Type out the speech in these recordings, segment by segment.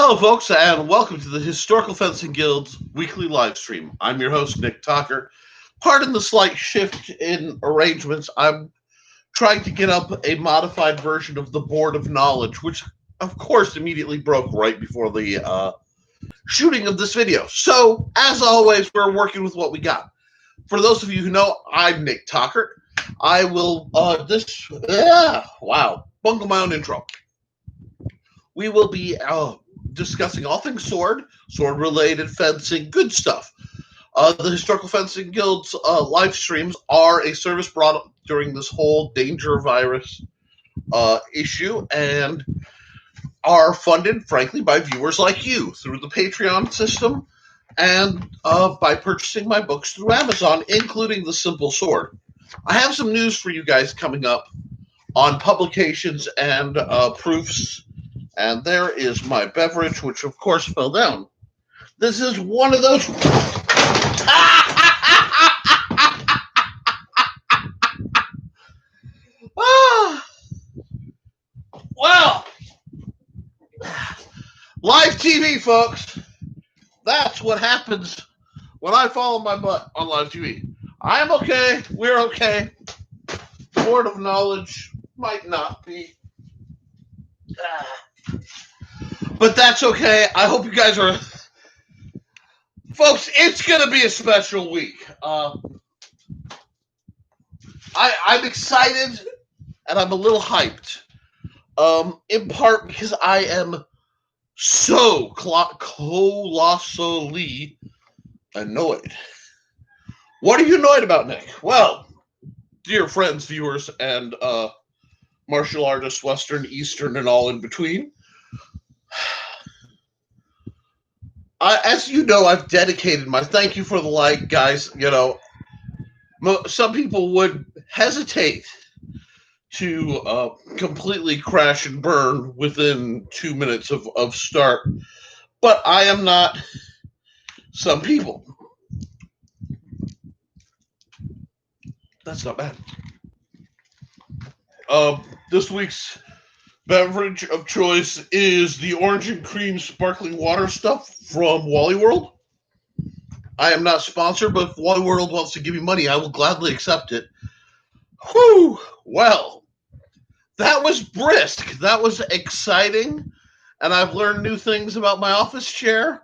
Hello, folks, and welcome to the Historical Fencing Guild's weekly live stream. I'm your host, Nick Tucker. Pardon the slight shift in arrangements. I'm trying to get up a modified version of the Board of Knowledge, which, of course, immediately broke right before the shooting of this video. So, as always, we're working with what we got. For those of you who know, I'm Nick Tucker. I will, bungle my own intro. We will be discussing all things sword-related fencing, good stuff. The Historical Fencing Guild's live streams are a service brought up during this whole danger virus issue and are funded, frankly, by viewers like you through the Patreon system and by purchasing my books through Amazon, including The Simple Sword. I have some news for you guys coming up on publications and proofs. And there is my beverage, which of course fell down. This is one of those. Well, live TV, folks. That's what happens when I fall on my butt on live TV. I'm okay. We're okay. Board of Knowledge might not be. But that's okay. I hope you guys are... Folks, it's going to be a special week. I'm excited, and I'm a little hyped. In part because I am so colossally annoyed. What are you annoyed about, Nick? Well, dear friends, viewers, and martial artists, Western, Eastern, and all in between, as you know, I've dedicated my thank you for the like, guys. You know, some people would hesitate to completely crash and burn within 2 minutes of start, but I am not some people. That's not bad. This week's beverage of choice is the orange and cream sparkling water stuff from Wally World. I am not sponsored, but if Wally World wants to give me money, I will gladly accept it. Whew! Well, that was brisk. That was exciting. And I've learned new things about my office chair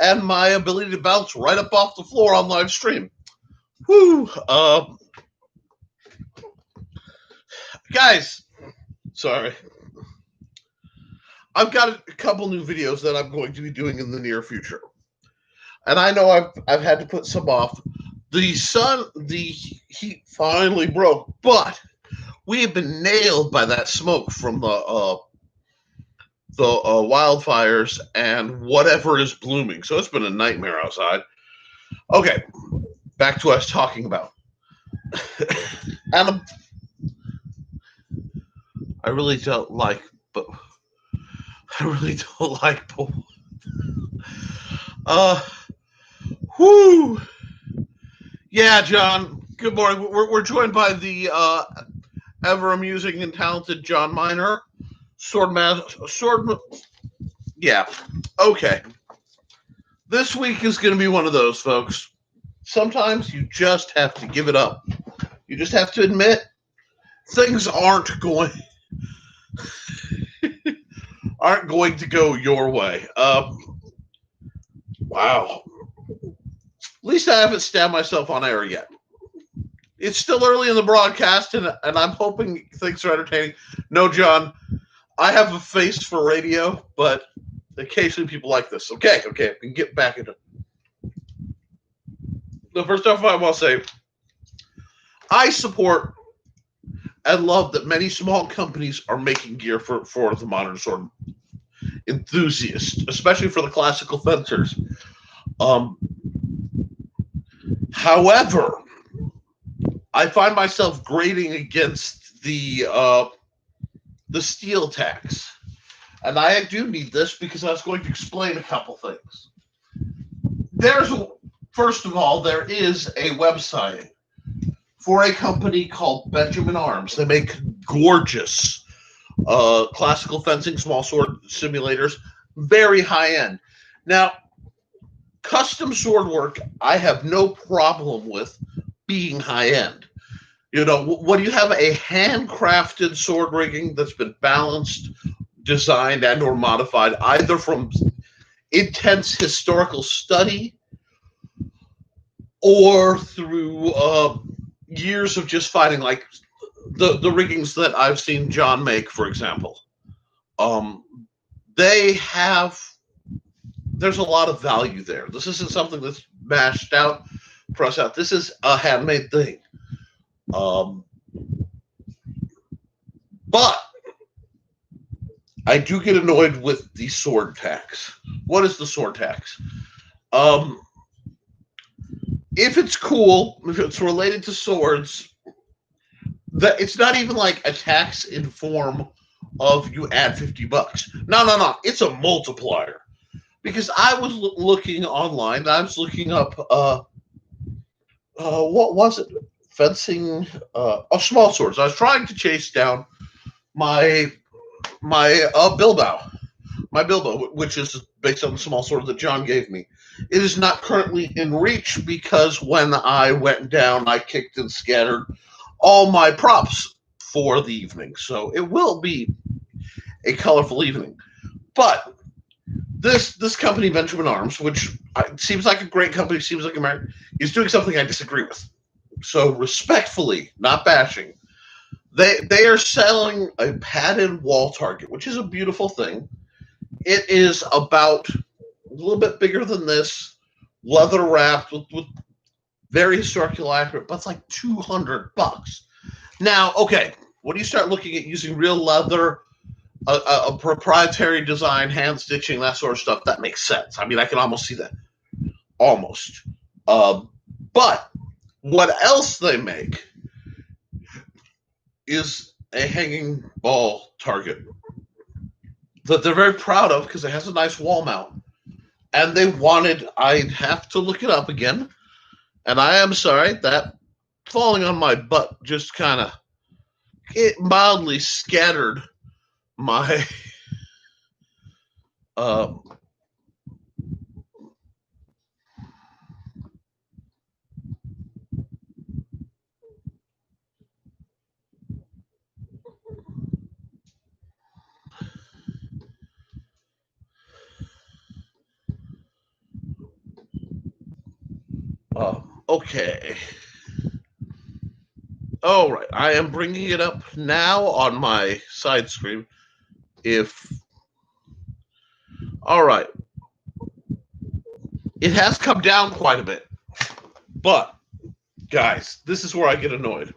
and my ability to bounce right up off the floor on live stream. Whew! Guys, sorry. I've got a couple new videos that I'm going to be doing in the near future. And I know I've had to put some off. The heat finally broke, but we have been nailed by that smoke from the wildfires and whatever is blooming. So it's been a nightmare outside. Okay, back to what I was talking about. And I really don't like, but I really don't like pool. Yeah, John. Good morning. We're joined by the ever amusing and talented John Miner, Yeah. Okay. This week is going to be one of those, folks. Sometimes you just have to give it up. You just have to admit things aren't going to go your way. Wow. At least I haven't stabbed myself on air yet. It's still early in the broadcast, and I'm hoping things are entertaining. No, John, I have a face for radio, but occasionally people like this. Okay, I can get back into it. The first off, I will say, I support and love that many small companies are making gear for the modern sword enthusiasts, especially for the classical fencers. However, I find myself grating against the steel tax, and I do need this because I was going to explain a couple things. First of all, there is a website for a company called Benjamin Arms. They make gorgeous classical fencing small sword simulators. very high end. Now, custom sword work, I have no problem with being high end. You know, when you have a handcrafted sword rigging that's been balanced, designed, and or modified either from intense historical study or through years of just fighting, like the riggings that I've seen John make, for example, um, they have there's a lot of value there. This isn't something that's mashed out, pressed out. This is a handmade thing. Um, but I do get annoyed with the sword tax. What is the sword tax? Um, if it's cool, if it's related to swords, that it's not even like a tax in form of you add $50. No, no, no. It's a multiplier. Because I was looking online, I was looking up what was it? Fencing, small swords. I was trying to chase down my Bilbo, which is based on the small sword that John gave me. It is not currently in reach because when I went down, I kicked and scattered all my props for the evening. So it will be a colorful evening. But this company, Benjamin Arms, which seems like a great company, seems like American, is doing something I disagree with. So respectfully, not bashing, they are selling a padded wall target, which is a beautiful thing. It is about a little bit bigger than this, leather wrapped with very historically accurate, but it's like $200. Now, okay, when you start looking at using real leather, a proprietary design, hand stitching, that sort of stuff, that makes sense. I mean, I can almost see that. Almost. But what else they make is a hanging ball target that they're very proud of because it has a nice wall mount. And they wanted, I'd have to look it up again. And I am sorry, that falling on my butt just kind of, it mildly scattered my okay. All right, I am bringing it up now on my side screen. All right, it has come down quite a bit, but guys, this is where I get annoyed.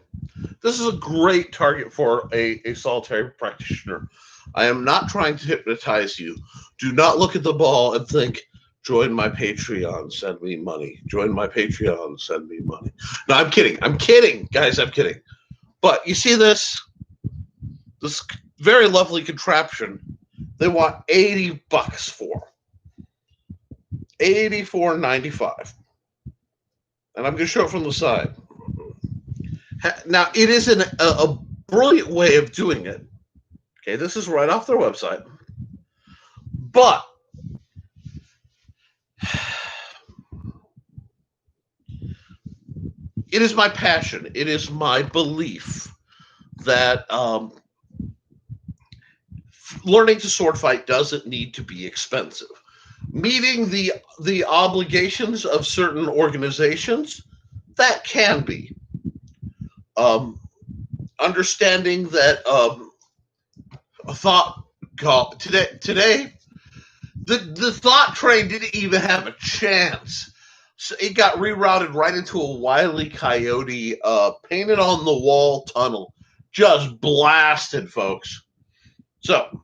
This is a great target for a solitary practitioner. I am not trying to hypnotize you. Do not look at the ball and think, join my Patreon, send me money. Join my Patreon, send me money. No, I'm kidding. I'm kidding, guys. I'm kidding. But you see this very lovely contraption they want $80 for. $84.95. And I'm going to show it from the side. Now, it is a brilliant way of doing it. Okay, this is right off their website. But it is my passion. It is my belief that learning to sword fight doesn't need to be expensive. Meeting the obligations of certain organizations, that can be. Understanding that a thought call today the thought train didn't even have a chance. So it got rerouted right into a Wile E. Coyote painted on the wall tunnel. Just blasted, folks. So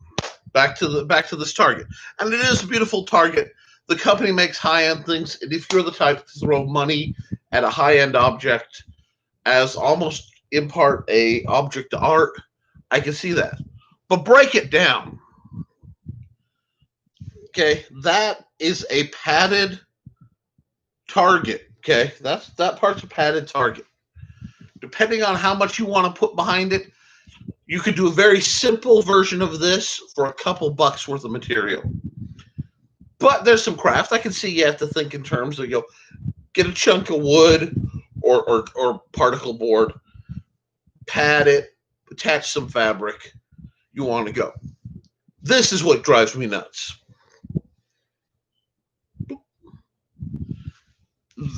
back to this target. And it is a beautiful target. The company makes high-end things, and if you're the type to throw money at a high-end object as almost in part a object to art, I can see that. But break it down. Okay, that is a padded target. Okay, that part's a padded target. Depending on how much you want to put behind it, you could do a very simple version of this for a couple bucks worth of material. But there's some craft. I can see you have to think in terms of, get a chunk of wood or particle board, pad it, attach some fabric. You want to go. This is what drives me nuts.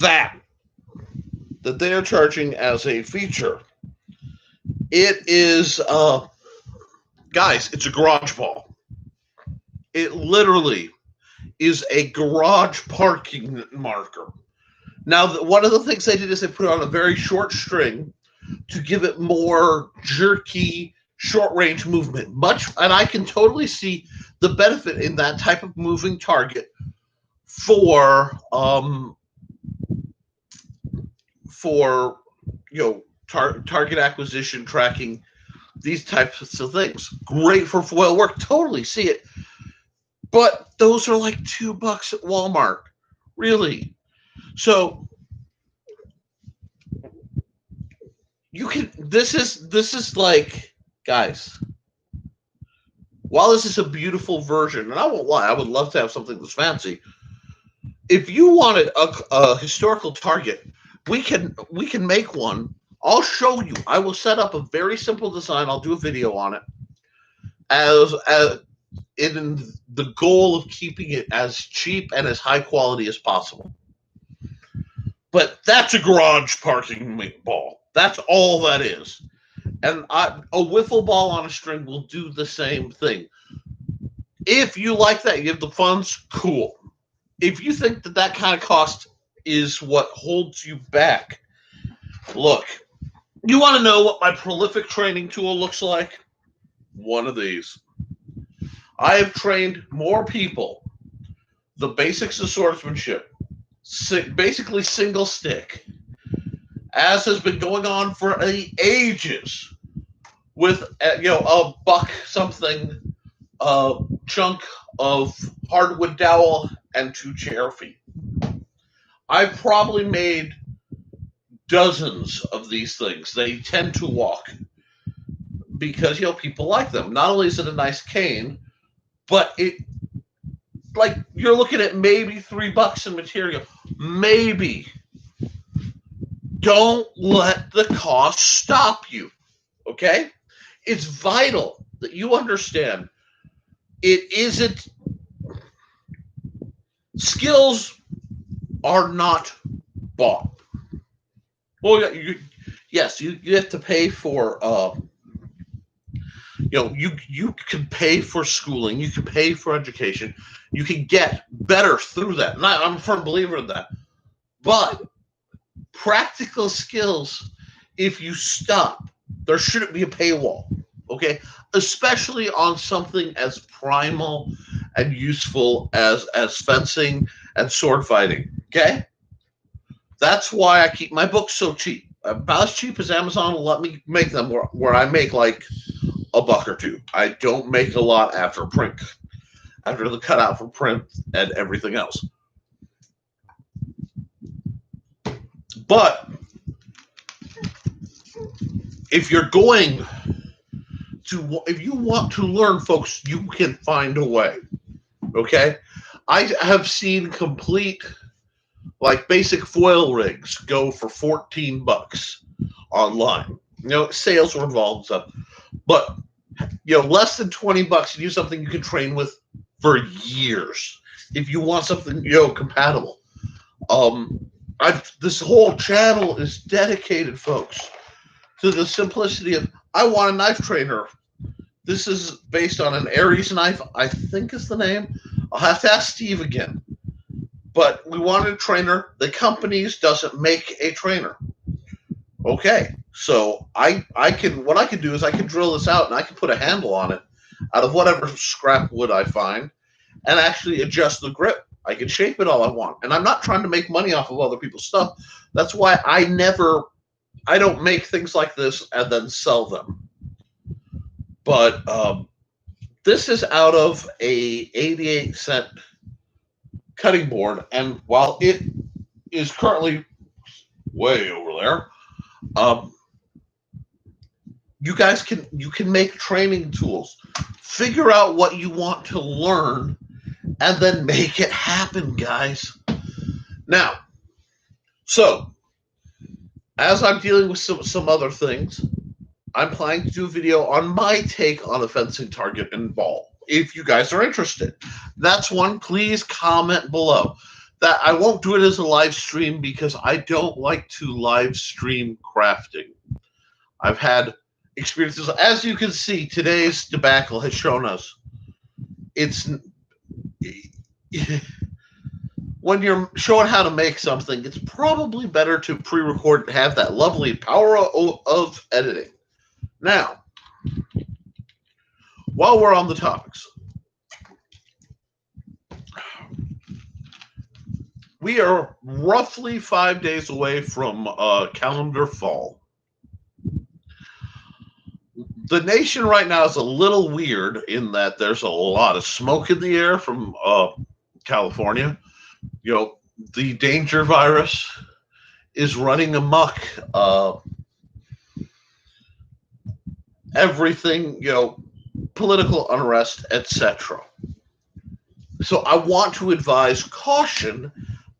That they are charging as a feature. It is, guys, it's a garage ball. It literally is a garage parking marker. Now, one of the things they did is they put it on a very short string to give it more jerky, short-range movement. And I can totally see the benefit in that type of moving target for target acquisition, tracking, these types of things. Great for foil work. Totally see it. But those are like $2 at Walmart. Really. So you can, this is like, guys, while this is a beautiful version, and I won't lie, I would love to have something that's fancy. If you wanted a historical target, we can make one. I'll show you. I will set up a very simple design. I'll do a video on it as in the goal of keeping it as cheap and as high quality as possible. But that's a garage parking ball. That's all that is. And a wiffle ball on a string will do the same thing. If you like that, you have the funds, cool. If you think that kind of cost is what holds you back, look, you want to know what my prolific training tool looks like? One of these. I have trained more people, the basics of swordsmanship, basically single stick, as has been going on for ages, with a buck something chunk of hardwood dowel and 2 chair feet. I've probably made dozens of these things. They tend to walk because people like them. Not only is it a nice cane, but it, like, you're looking at maybe $3 in material. Maybe. Don't let the cost stop you. Okay? It's vital that you understand it isn't, skills are not bought. Well, yes, you have to pay for, you can pay for schooling, you can pay for education, you can get better through that. And I'm a firm believer in that. But practical skills, if you stop, there shouldn't be a paywall, okay? Especially on something as primal and useful as fencing and sword fighting, okay? That's why I keep my books so cheap. About as cheap as Amazon will let me make them, where I make like $1 or $2. I don't make a lot after print, after the cutout for print and everything else. But if you want to learn, folks, you can find a way. Okay? I have seen complete, like, basic foil rigs go for $14 online. Sales are involved and stuff. But, less than $20, you do something you can train with for years. If you want something, compatible. This whole channel is dedicated, folks, to the simplicity of, I want a knife trainer. This is based on an Aries knife, I think is the name. I'll have to ask Steve again. But we wanted a trainer. The company doesn't make a trainer. Okay, so what I can do is I can drill this out and I can put a handle on it out of whatever scrap wood I find and actually adjust the grip. I can shape it all I want. And I'm not trying to make money off of other people's stuff. That's why I don't make things like this and then sell them. But this is out of a 88-cent cutting board. And while it is currently way over there, you guys can make training tools. Figure out what you want to learn and then make it happen, guys. Now, so as I'm dealing with some other things, I'm planning to do a video on my take on a fencing target and ball. If you guys are interested, that's one. Please comment below. That I won't do it as a live stream because I don't like to live stream crafting. I've had experiences, as you can see, today's debacle has shown us. It's when you're showing how to make something, it's probably better to pre-record and have that lovely power of editing. Now, while we're on the topics, we are roughly 5 days away from calendar fall. The nation right now is a little weird in that there's a lot of smoke in the air from California. You know, the danger virus is running amok. Everything, you know, political unrest, etc. So I want to advise caution,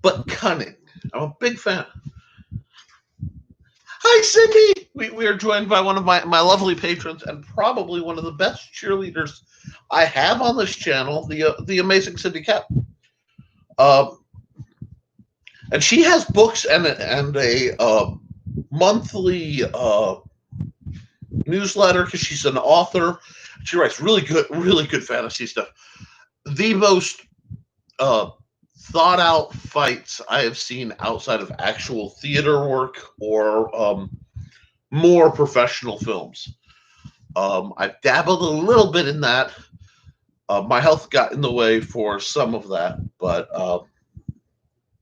but cunning. I'm a big fan. Hi, Cindy! We are joined by one of my lovely patrons and probably one of the best cheerleaders I have on this channel, the amazing Cindy Cap. And she has books and a monthly newsletter because she's an author. She writes really good fantasy stuff. The most thought out fights I have seen outside of actual theater work or more professional films. I've dabbled a little bit in that. My health got in the way for some of that, but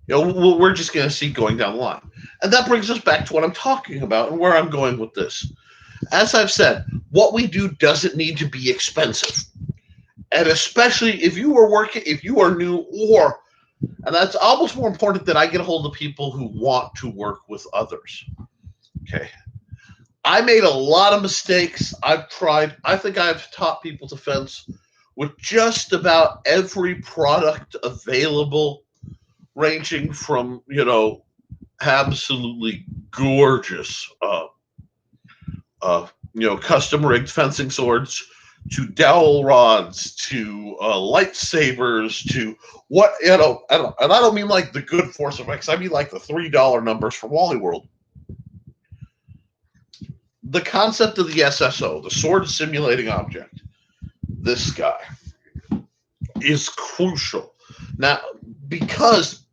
you know, we're just going to see going down the line. And that brings us back to what I'm talking about and where I'm going with this. As I've said, what we do doesn't need to be expensive. And especially if you are working, if you are new, and that's almost more important that I get a hold of people who want to work with others. Okay. I made a lot of mistakes. I think I've taught people to fence with just about every product available, ranging from, you know, absolutely gorgeous, you know, custom rigged fencing swords to dowel rods to lightsabers to what, you know, and I don't mean like the good force effects. I mean like the $3 numbers from Wally World. The concept of the SSO, the sword simulating object, this guy is crucial. Now, because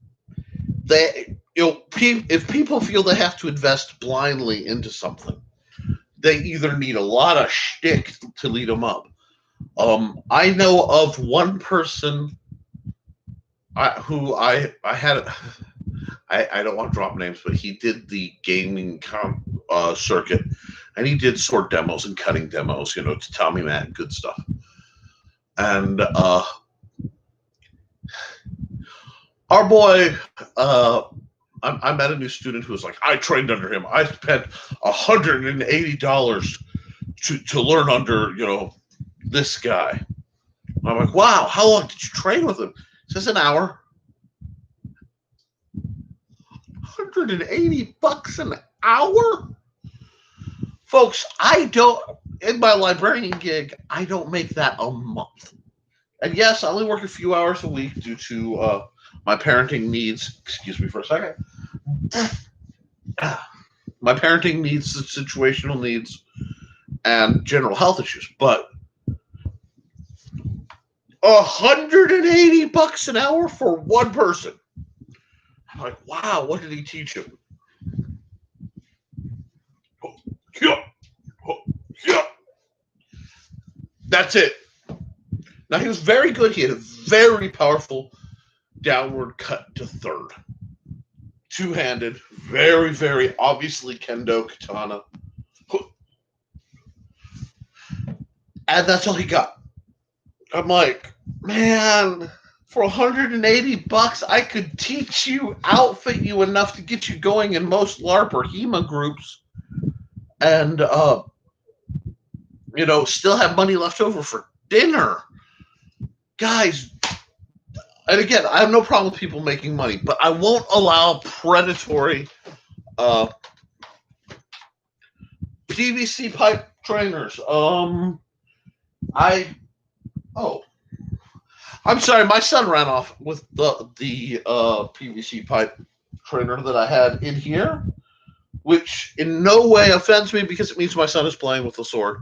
they, you know, if people feel they have to invest blindly into something, they either need a lot of shtick to lead them up. I know of one person who I had. I don't want to drop names, but he did the gaming circuit, and he did sword demos and cutting demos, you know, to Tommy Matt, good stuff. And our boy, I met a new student who was like, I trained under him. I spent $180 to learn under, you know, this guy. I'm like, wow, how long did you train with him? He says an hour. $180 an hour? Folks, in my librarian gig, I don't make that a month. And yes, I only work a few hours a week due to my parenting needs. Excuse me for a second. My parenting needs, situational needs, and general health issues. But $180 an hour for one person. I'm like, wow, what did he teach him? Yeah. That's it. Now, he was very good. He had a very powerful downward cut to third. Two-handed, very, very obviously kendo katana. And that's all he got. I'm like, man, for $180, I could teach you, outfit you enough to get you going in most LARP or HEMA groups. And, you know, still have money left over for dinner. Guys, and again, I have no problem with people making money, but I won't allow predatory PVC pipe trainers. I oh, I'm sorry, my son ran off with the PVC pipe trainer that I had in here, which in no way offends me because it means my son is playing with the sword,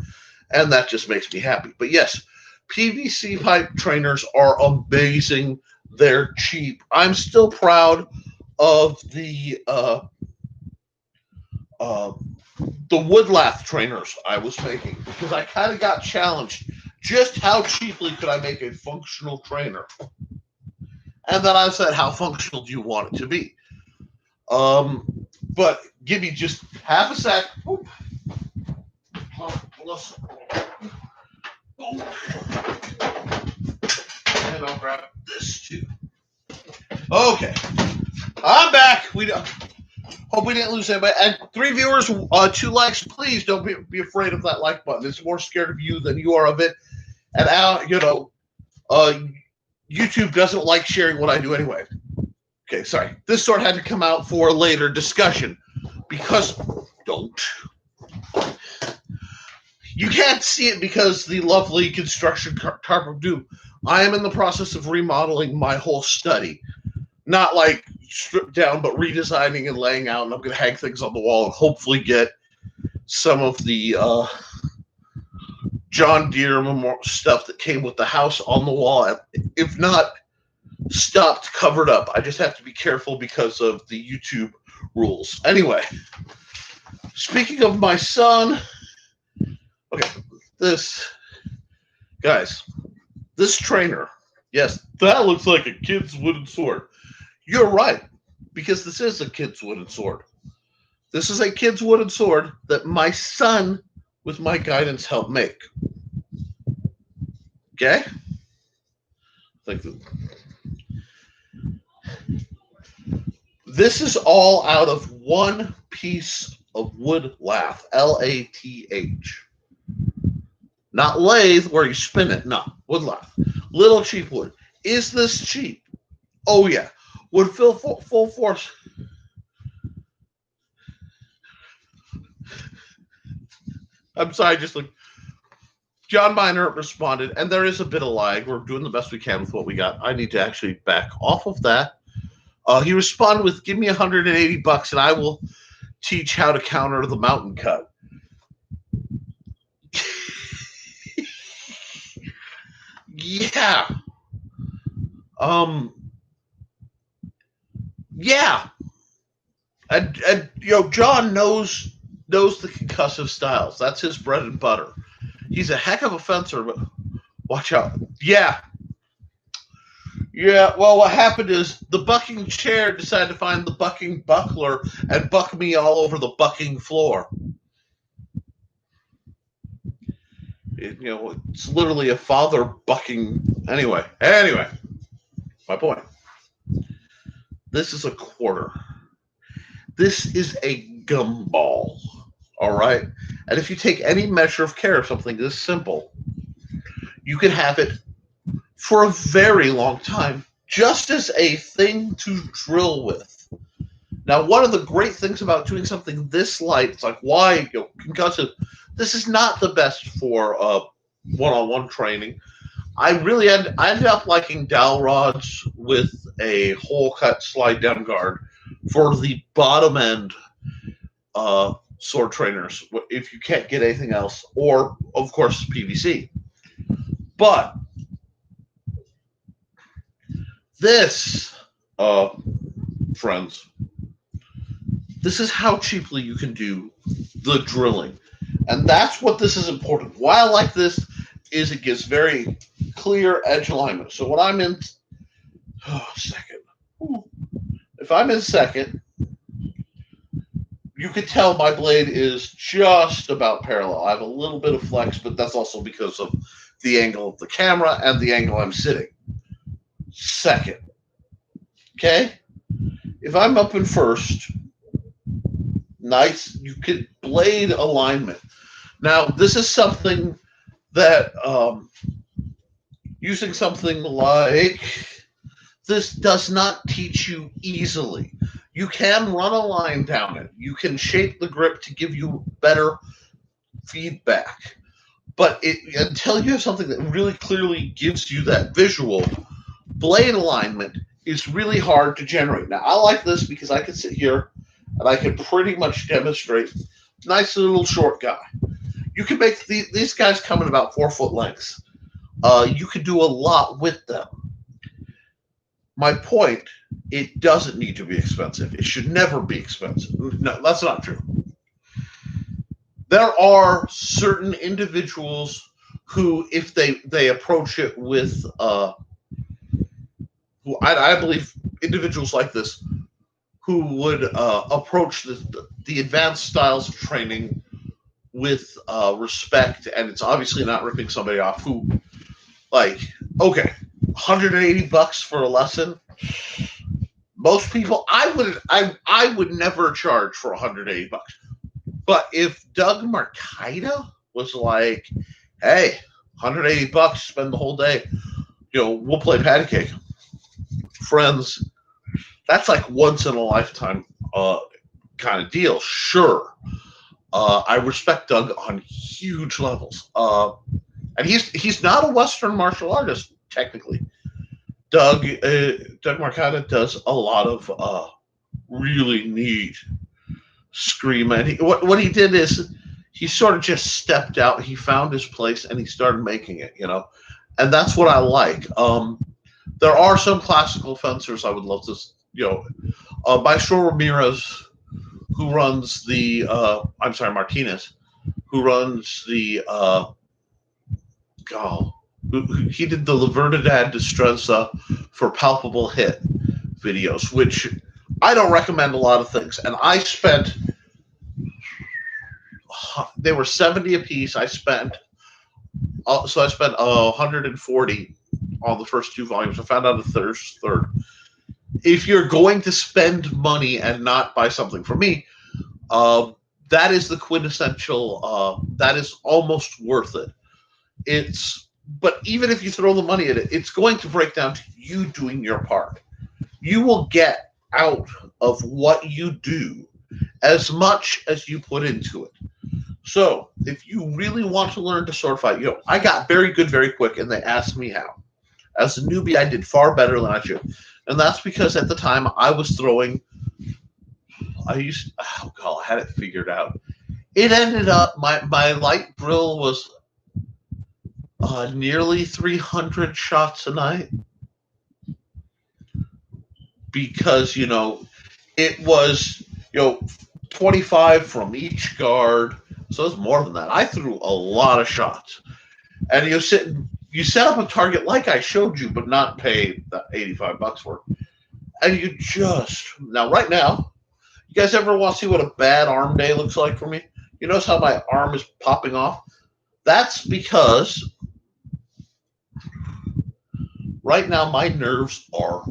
and that just makes me happy. But yes, PVC pipe trainers are amazing. They're cheap. I'm still proud of uh, the wood lath trainers I was making because I kind of got challenged. Just how cheaply could I make a functional trainer? And then I said, how functional do you want it to be? But give me just half a sec. Oop. And I'll grab this too. Okay, I'm back. We hope we didn't lose anybody. And 3 viewers, 2 likes. Please don't be afraid of that like button. It's more scared of you than you are of it. And YouTube doesn't like sharing what I do anyway. Okay, sorry. This sword had to come out for later discussion because you can't see it because the lovely construction Tarp of Doom. I am in the process of remodeling my whole study. Not like stripped down, but redesigning and laying out. And I'm going to hang things on the wall and hopefully get some of the John Deere memorial stuff that came with the house on the wall. If not stopped, covered up. I just have to be careful because of the YouTube rules. Anyway, speaking of my son, okay, this trainer, yes, that looks like a kid's wooden sword. You're right, because this is a kid's wooden sword. This is a kid's wooden sword that my son, with my guidance, helped make. Okay? This is all out of one piece of wood lath, Lath. Not lathe where you spin it, no, wood lath. Little cheap wood. Is this cheap? Oh yeah. Would fill full force. I'm sorry, just like John Miner responded, and there is a bit of lag. We're doing the best we can with what we got. I need to actually back off of that. He responded with, give me $180 and I will teach how to counter the mountain cut. Yeah. Yeah. And John knows the concussive styles. That's his bread and butter. He's a heck of a fencer, but watch out. Yeah. Yeah, well, what happened is the bucking chair decided to find the bucking buckler and buck me all over the bucking floor. It's literally a father bucking. Anyway, my point. This is a quarter. This is a gumball, all right? And if you take any measure of care of something this simple, you can have it for a very long time, just as a thing to drill with. Now, one of the great things about doing something this light, it's like, why concussive? This is not the best for one-on-one training. I ended up liking dowel rods with a hole cut slide down guard for the bottom end sword trainers if you can't get anything else, or of course PVC. But this, friends, this is how cheaply you can do the drilling. And that's what this is important. Why I like this is it gives very clear edge alignment. So when I'm in second, if I'm in second, you can tell my blade is just about parallel. I have a little bit of flex, but that's also because of the angle of the camera and the angle I'm sitting. Second. Okay? If I'm up in first, nice, you get blade alignment. Now, this is something that using something like this does not teach you easily. You can run a line down it. You can shape the grip to give you better feedback. But until you have something that really clearly gives you that visual, blade alignment is really hard to generate. Now, I like this because I can sit here and I can pretty much demonstrate. Nice little short guy. You can make these guys come in about 4 foot lengths. You can do a lot with them. My point, it doesn't need to be expensive. It should never be expensive. No, that's not true. There are certain individuals who, if they approach it with, who I believe individuals like this, who would approach the advanced styles of training with respect, and it's obviously not ripping somebody off. Who, like, okay, $180 for a lesson. Most people, I would never charge for $180. But if Doug Marcaida was like, hey, $180, spend the whole day, we'll play patty cake. Friends, that's like once in a lifetime kind of deal. Sure. I respect Doug on huge levels. And he's not a Western martial artist, technically. Doug Marcaida does a lot of really neat scream. And what he did is he sort of just stepped out. He found his place and he started making it, and that's what I like. There are some classical fencers I would love to, Maestro Ramirez, who runs the, Martinez, who runs the, he did the La Verdad Destreza for Palpable Hit videos, which I don't recommend a lot of things. And I spent, they were 70 a piece. I spent 140 on the first 2 volumes. I found out the third. If you're going to spend money and not buy something, for me, that is the quintessential, that is almost worth it. But even if you throw the money at it, it's going to break down to you doing your part. You will get out of what you do as much as you put into it. So if you really want to learn to sword fight, I got very good very quick, and they asked me how. As a newbie, I did far better than I should. And that's because at the time I was throwing, I had it figured out. It ended up, my light drill was nearly 300 shots a night. Because, it was, 25 from each guard. So it's more than that. I threw a lot of shots. And you set up a target like I showed you, but not pay the $85 for it. And now right now, you guys ever want to see what a bad arm day looks like for me? You notice how my arm is popping off? That's because right now my nerves are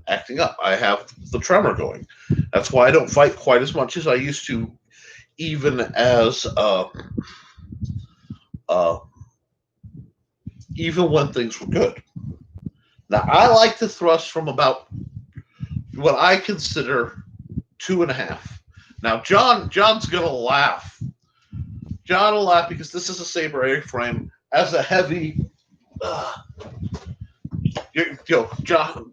acting up. I have the tremor going. That's why I don't fight quite as much as I used to, even as even when things were good. Now, I like to thrust from about what I consider 2.5. Now, John's going to laugh. John will laugh because this is a saber A-frame as a heavy... John,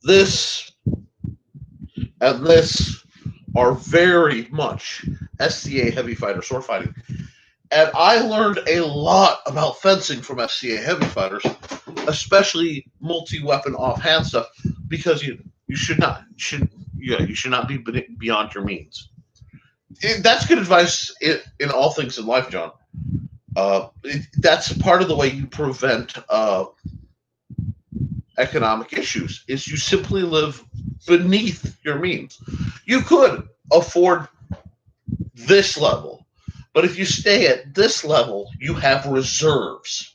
this and this are very much SCA heavy fighter sword fighting. And I learned a lot about fencing from SCA heavy fighters, especially multi-weapon offhand stuff, because you should not be beyond your means. That's good advice in all things in life, John. That's part of the way you prevent economic issues, is you simply live beneath your means. You could afford this level, but if you stay at this level, you have reserves.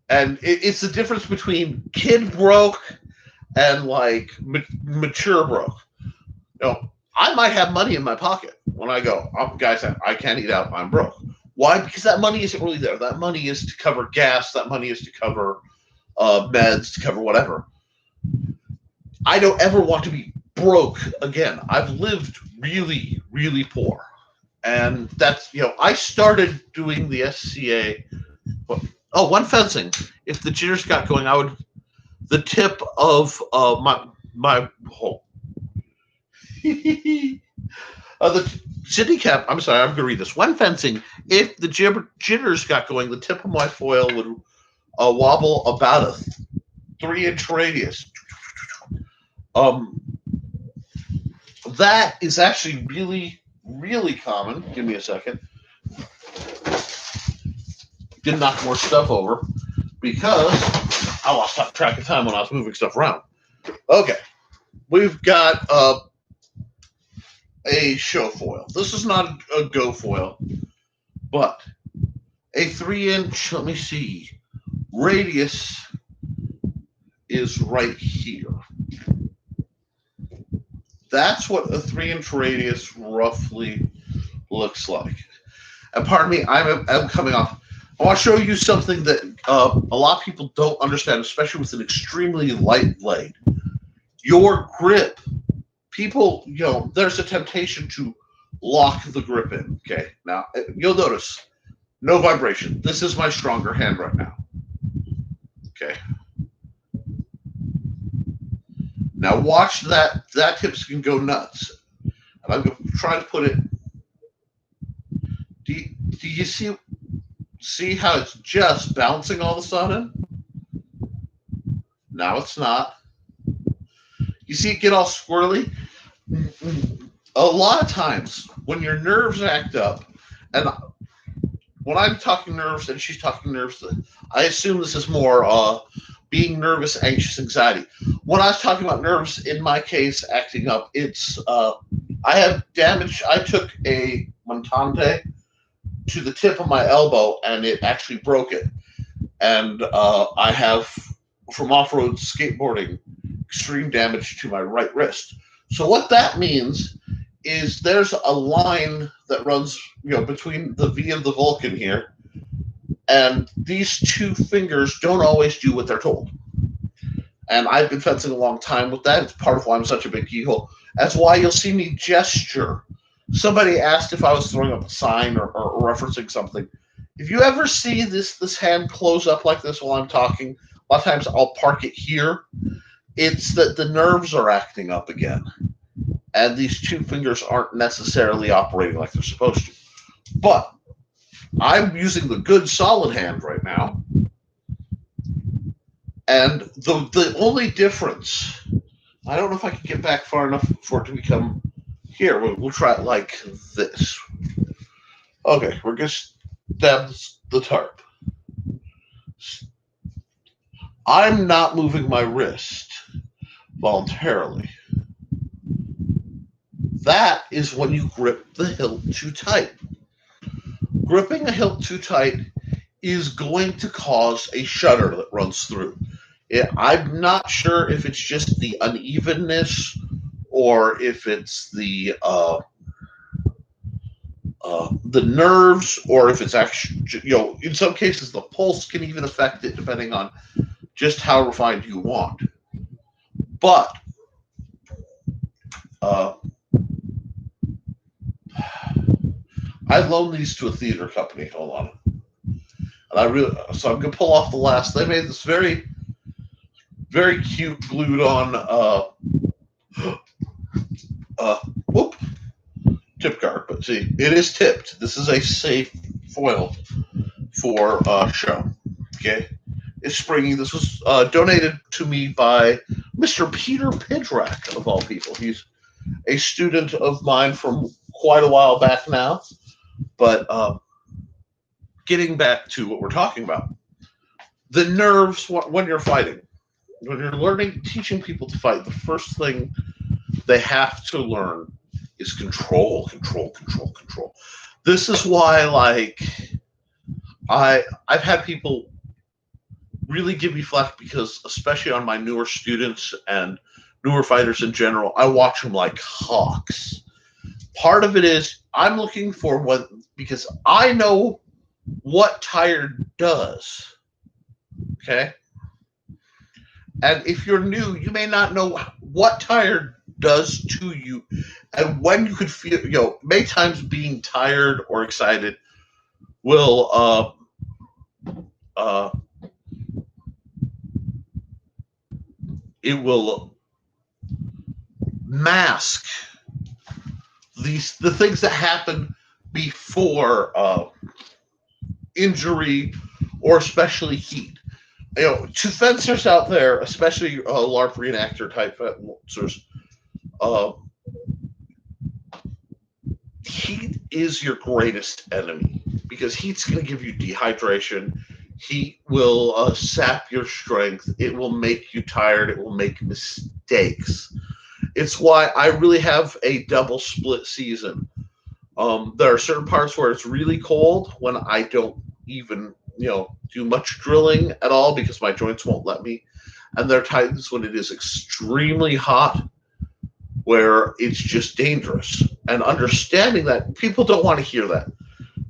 And it's the difference between kid broke and like mature broke. I might have money in my pocket when I go, guys, I can't eat out, I'm broke. Why? Because that money isn't really there. That money is to cover gas. That money is to cover meds to cover whatever. I don't ever want to be broke again. I've lived really, really poor. And that's, I started doing the SCA. One fencing. If the jitters got going, the tip of my hole. The Sydney cap. I'm sorry, I'm going to read this. One fencing. If the jitters got going, the tip of my foil would wobble about a 3-inch radius. That is actually really, really common. Give me a second. Didn't knock more stuff over because I lost track of time when I was moving stuff around. Okay, we've got a show foil. This is not a go foil, but a 3-inch, let me see, radius is right here. That's what a 3-inch radius roughly looks like. And pardon me, I'm coming off. I want to show you something that a lot of people don't understand, especially with an extremely light blade. Your grip, people, there's a temptation to lock the grip in. Okay, now you'll notice no vibration. This is my stronger hand right now. Okay. Now watch that tip's can go nuts. And I'm going to try to put it. Do you see how it's just bouncing all of a sudden? Now it's not. You see it get all squirrely? A lot of times when your nerves act up, and when I'm talking nerves and she's talking nerves, I assume this is more being nervous, anxious, anxiety. When I was talking about nerves, in my case, acting up, it's I have damage. I took a montante to the tip of my elbow, and it actually broke it. And I have, from off-road skateboarding, extreme damage to my right wrist. So what that means is there's a line that runs, between the V and the Vulcan here, and these two fingers don't always do what they're told. And I've been fencing a long time with that. It's part of why I'm such a big keyhole. That's why you'll see me gesture. Somebody asked if I was throwing up a sign or referencing something. If you ever see this hand close up like this while I'm talking, a lot of times I'll park it here. It's that the nerves are acting up again. And these two fingers aren't necessarily operating like they're supposed to. But I'm using the good solid hand right now. And the only difference, I don't know if I can get back far enough for it to become here. We'll try it like this. Okay, we're going to stab the tarp. I'm not moving my wrist voluntarily. That is when you grip the hilt too tight. Gripping a hilt too tight is going to cause a shudder that runs through. I'm not sure if it's just the unevenness or if it's the nerves, or if it's actually, in some cases the pulse can even affect it depending on just how refined you want. But I loaned these to a theater company. Hold on. And so I'm gonna pull off the last. They made this very, very cute glued on tip guard. But see, it is tipped. This is a safe foil for show. Okay, it's springy. This was donated to me by Mr. Peter Pidrak, of all people. He's a student of mine from quite a while back now. But getting back to what we're talking about, the nerves when you're fighting, when you're teaching people to fight, the first thing they have to learn is control. This is why, I've had people really give me flack because, especially on my newer students and newer fighters in general, I watch them like hawks. Part of it is I'm looking for because I know what tired does. Okay? And if you're new, you may not know what tired does to you and when you could feel, many times being tired or excited will uh, it will mask the things that happen before injury or especially heat. To fencers out there, especially LARP reenactor type fencers, uh, heat is your greatest enemy because heat's going to give you dehydration. Heat will sap your strength. It will make you tired. It will make mistakes. It's why I really have a double split season. There are certain parts where it's really cold when I don't even, do much drilling at all because my joints won't let me. And there are times when it is extremely hot where it's just dangerous. And understanding that, people don't want to hear that.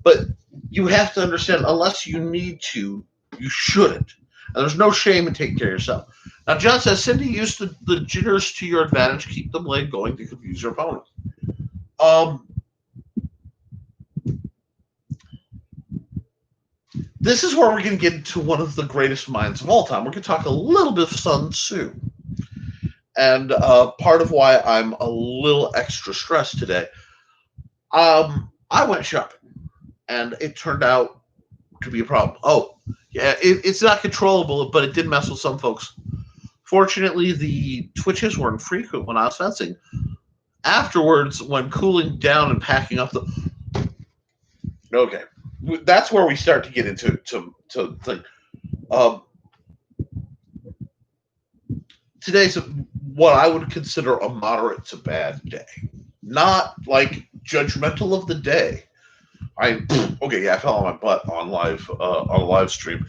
But you have to understand, unless you need to, you shouldn't. And there's no shame in taking care of yourself. Now, John says, Cindy, use the jitters to your advantage. Keep the blade going to confuse your opponent. This is where we're going to get into one of the greatest minds of all time. We're going to talk a little bit of Sun Tzu. And part of why I'm a little extra stressed today, I went shopping, and it turned out to be a problem. Oh, yeah, it's not controllable, but it did mess with some folks. Fortunately, the twitches weren't frequent when I was fencing. Afterwards, when cooling down and packing up the... Okay, that's where we start to get into thing. Today's what I would consider a moderate to bad day. Not like judgmental of the day. I fell on my butt on a live stream,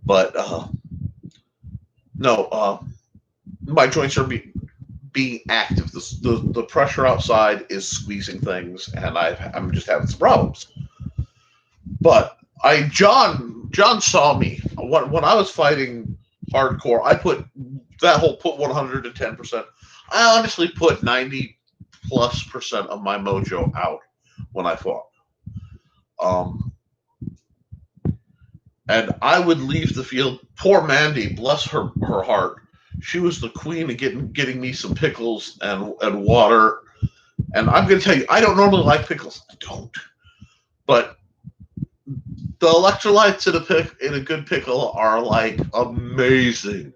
but no, my joints are being active. The pressure outside is squeezing things, and I'm just having some problems. But John saw me when I was fighting hardcore. I put 110%. I honestly put 90+% of my mojo out when I fought. And I would leave the field. Poor Mandy, bless her heart. She was the queen of getting me some pickles and water. And I'm going to tell you, I don't normally like pickles. I don't. But the electrolytes in a good pickle are like amazing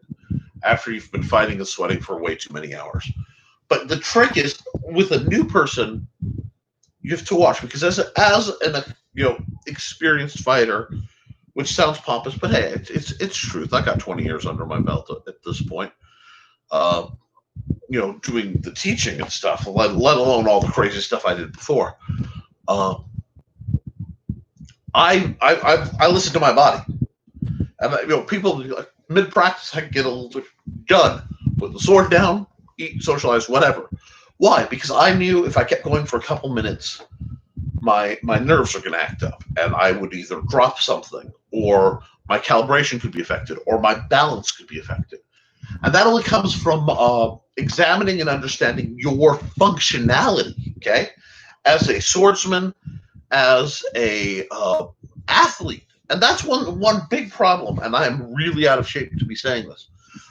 after you've been fighting and sweating for way too many hours. But the trick is, with a new person, you have to watch, because as an experienced fighter, which sounds pompous, but hey, it's truth. I got 20 years under my belt at this point. Doing the teaching and stuff, let alone all the crazy stuff I did before. I listen to my body, and people like, mid practice I can get a little bit done, put the sword down, eat, socialize, whatever. Why? Because I knew if I kept going for a couple minutes, my nerves are going to act up, and I would either drop something, or my calibration could be affected, or my balance could be affected. And that only comes from examining and understanding your functionality, okay? As a swordsman, as a athlete. And that's one big problem, and I am really out of shape to be saying this.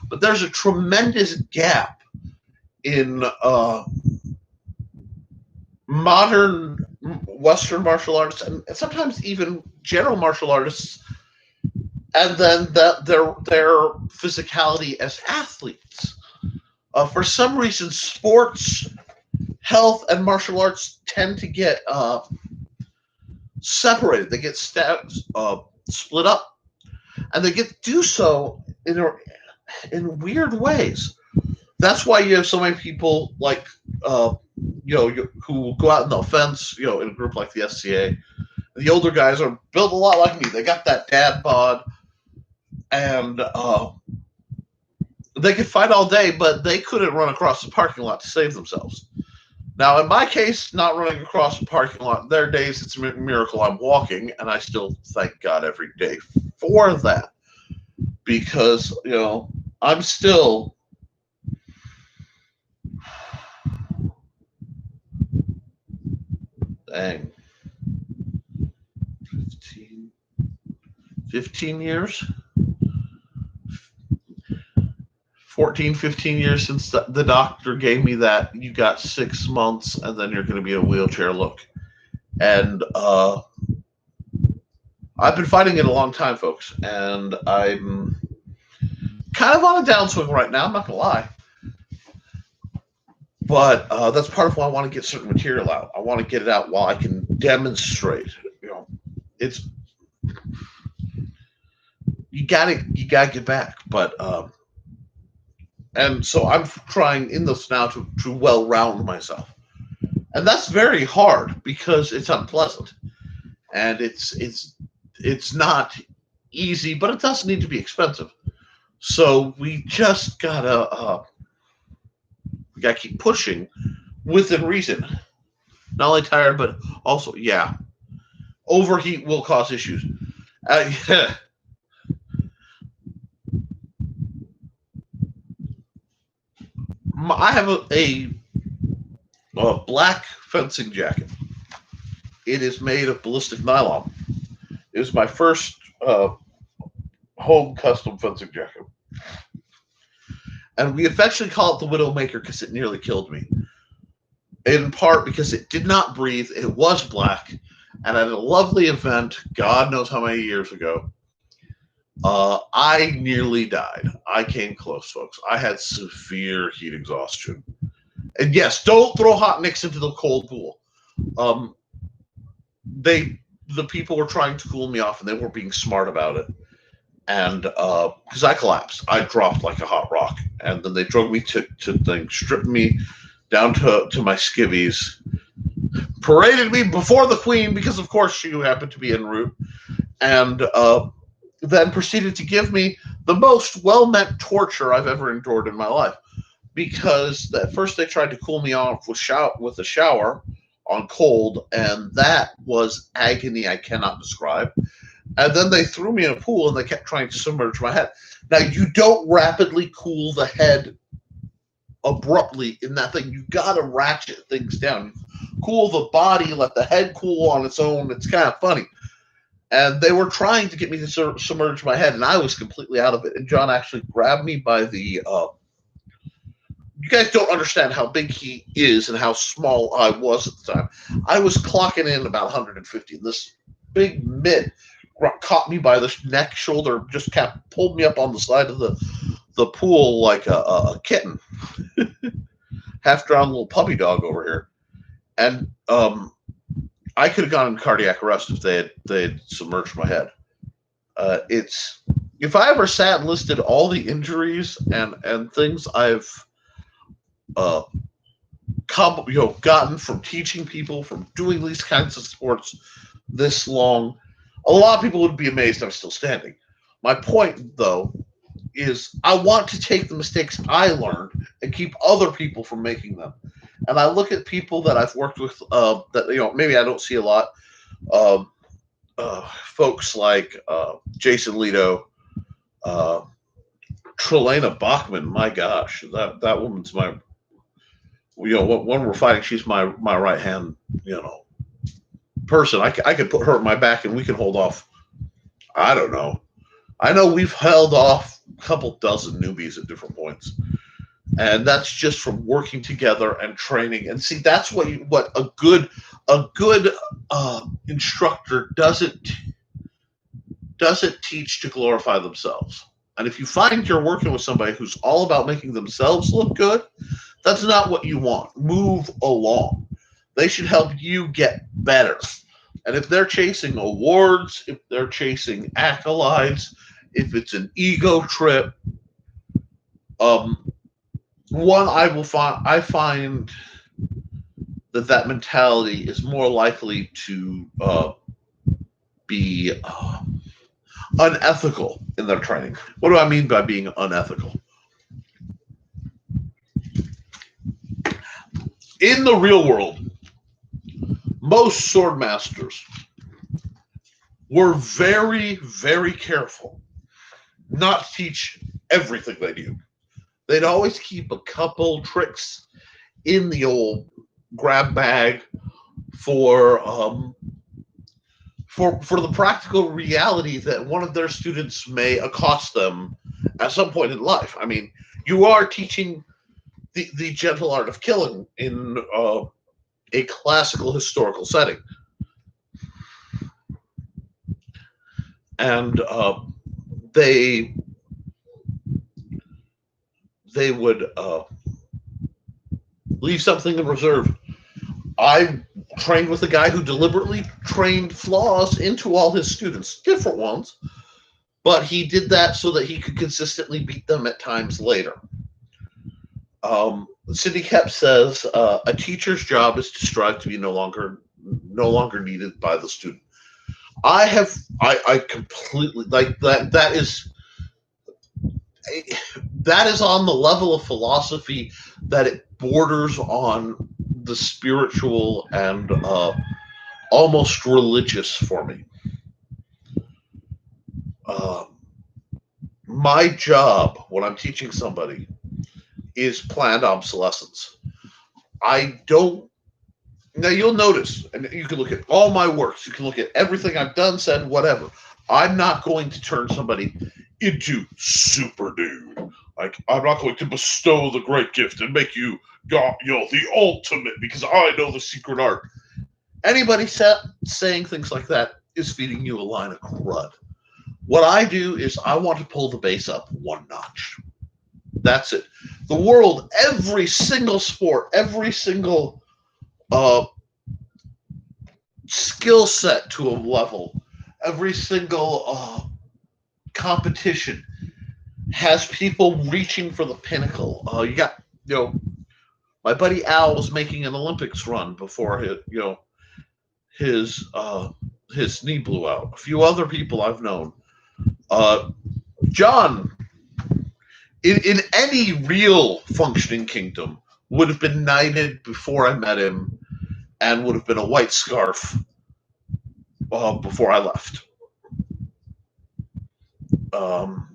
But there's a tremendous gap in modern Western martial arts, and sometimes even general martial artists, and then their physicality as athletes. For some reason, sports, health, and martial arts tend to get separated. They get split up, and they do so in weird ways. That's why you have so many people like who go out and they'll fence, in a group like the SCA. The older guys are built a lot like me. They got that dad bod, and they could fight all day, but they couldn't run across the parking lot to save themselves. Now, in my case, not running across the parking lot, there are days it's a miracle I'm walking, and I still thank God every day for that. Because, I'm still dang 15 years 14, 15 years since the doctor gave me that you got 6 months and then you're going to be in a wheelchair look. And I've been fighting it a long time, folks, and I'm kind of on a downswing right now, I'm not going to lie. But that's part of why I want to get certain material out. I want to get it out while I can demonstrate. It's you gotta get back. But and so I'm trying in this now to well round myself, and that's very hard because it's unpleasant, and it's not easy, but it doesn't need to be expensive. So we just gotta keep pushing within reason. Not only tired, but also overheat will cause issues. Yeah. I have a black fencing jacket. It is made of ballistic nylon. It was my first home custom fencing jacket. And we affectionately call it the Widowmaker because it nearly killed me. In part because it did not breathe, it was black, and at a lovely event, God knows how many years ago, I nearly died. I came close, folks. I had severe heat exhaustion. And yes, don't throw hot nicks into the cold pool. The people were trying to cool me off, and they weren't being smart about it. And because I collapsed, I dropped like a hot rock, and then they drug me to things, stripped me down to my skivvies, paraded me before the queen because, of course, she happened to be en route, and then proceeded to give me the most well-meant torture I've ever endured in my life. Because at first they tried to cool me off with a shower on cold, and that was agony I cannot describe. And then they threw me in a pool, and they kept trying to submerge my head. Now, you don't rapidly cool the head abruptly in that thing. You gotta ratchet things down. Cool the body, let the head cool on its own. It's kind of funny. And they were trying to get me to submerge my head, and I was completely out of it. And John actually grabbed me by the... you guys don't understand how big he is and how small I was at the time. I was clocking in about 150. This big mitt caught me by the neck, shoulder, just kind of pulled me up on the side of the pool like a kitten. Half-drowned little puppy dog over here. And I could have gone in cardiac arrest if they had submerged my head. If I ever sat and listed all the injuries and things I've gotten from teaching people, from doing these kinds of sports this long, a lot of people would be amazed I'm still standing. My point, though, is I want to take the mistakes I learned and keep other people from making them. And I look at people that I've worked with that maybe I don't see a lot. Folks like Jason Leto, Trelena Bachman. My gosh, that woman's my. When we're fighting, she's my right hand. Person. I could put her at my back and we can hold off. I don't know. I know we've held off a couple dozen newbies at different points. And that's just from working together and training. And see, that's what a good instructor doesn't teach to glorify themselves. And if you find you're working with somebody who's all about making themselves look good, that's not what you want. Move along. They should help you get better. And if they're chasing awards, if they're chasing accolades, if it's an ego trip, I find that mentality is more likely to be unethical in their training. What do I mean by being unethical? In the real world, most sword masters were very, very careful not to teach everything they do. They'd always keep a couple tricks in the old grab bag for for the practical reality that one of their students may accost them at some point in life. I mean, you are teaching the gentle art of killing in a classical historical setting, and they they would leave something in reserve. I trained with a guy who deliberately trained flaws into all his students, different ones, but he did that so that he could consistently beat them at times later. Sidney Kemp says a teacher's job is to strive to be no longer needed by the student. I completely like that. That is on the level of philosophy that it borders on the spiritual and almost religious for me. My job when I'm teaching somebody is planned obsolescence. I don't. Now you'll notice, and you can look at all my works. You can look at everything I've done, said, whatever. I'm not going to turn somebody into super dude. Like, I'm not going to bestow the great gift and make you, the ultimate because I know the secret art. Anybody saying things like that is feeding you a line of crud. What I do is I want to pull the base up one notch. That's it. The world, every single sport, every single skill set to a level, every single competition has people reaching for the pinnacle. You got, my buddy Al was making an Olympics run before his knee blew out. A few other people I've known. John, in any real functioning kingdom, would have been knighted before I met him and would have been a white scarf before I left.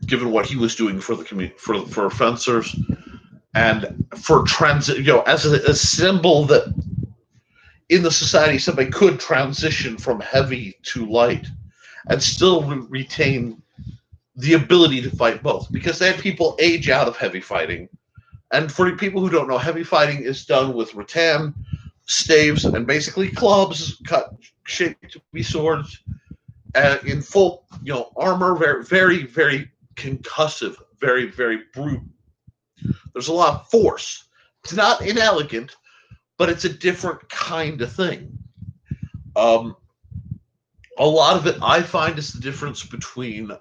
Given what he was doing for the for fencers and for transit, as a symbol that in the society somebody could transition from heavy to light and still retain the ability to fight both, because they had people age out of heavy fighting. And for people who don't know, heavy fighting is done with rattan, staves, and basically clubs cut shaped to be swords, in full, armor, very, very, very concussive, very, very brute. There's a lot of force. It's not inelegant, but it's a different kind of thing. A lot of it, I find, is the difference between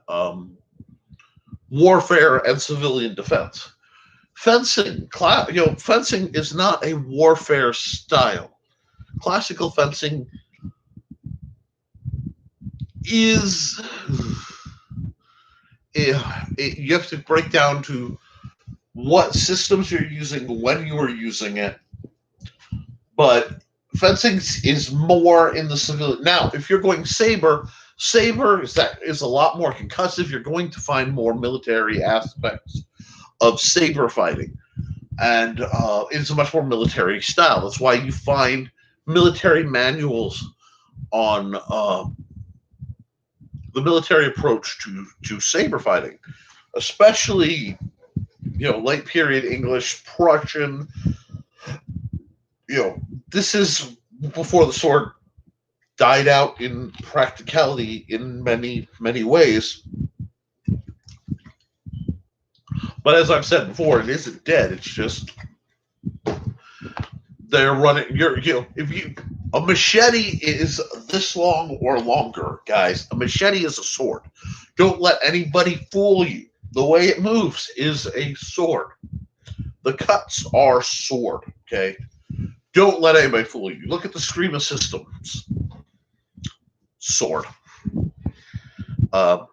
warfare and civilian defense. Fencing, fencing is not a warfare style. Classical fencing is you have to break down to what systems you're using, when you are using it. But fencing is more in the civilian. Now, if you're going saber is a lot more concussive. You're going to find more military aspects of saber fighting, and it's a much more military style. That's why you find military manuals on the military approach to saber fighting, especially late period English, Prussian. This is before the sword died out in practicality in many, many ways. But as I've said before, it isn't dead. It's just they're running. A machete is this long or longer, guys. A machete is a sword. Don't let anybody fool you. The way it moves is a sword. The cuts are sword. Okay. Don't let anybody fool you. Look at the stream of systems. Sword. But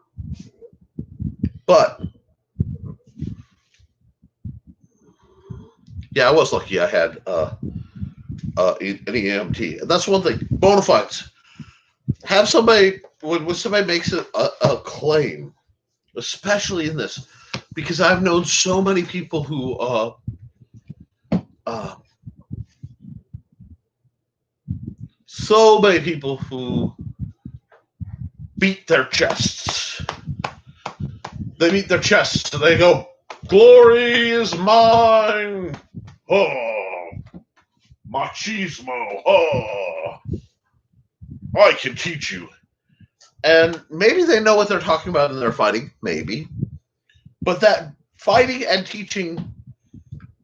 yeah, I was lucky. I had an EMT, and that's one thing. Bona fides. Have somebody when somebody makes a claim, especially in this, because I've known so many people who uh, so many people who beat their chests. They beat their chests and they go, "Glory is mine! Oh, machismo! Oh, I can teach you." And maybe they know what they're talking about in their fighting, maybe. But that fighting and teaching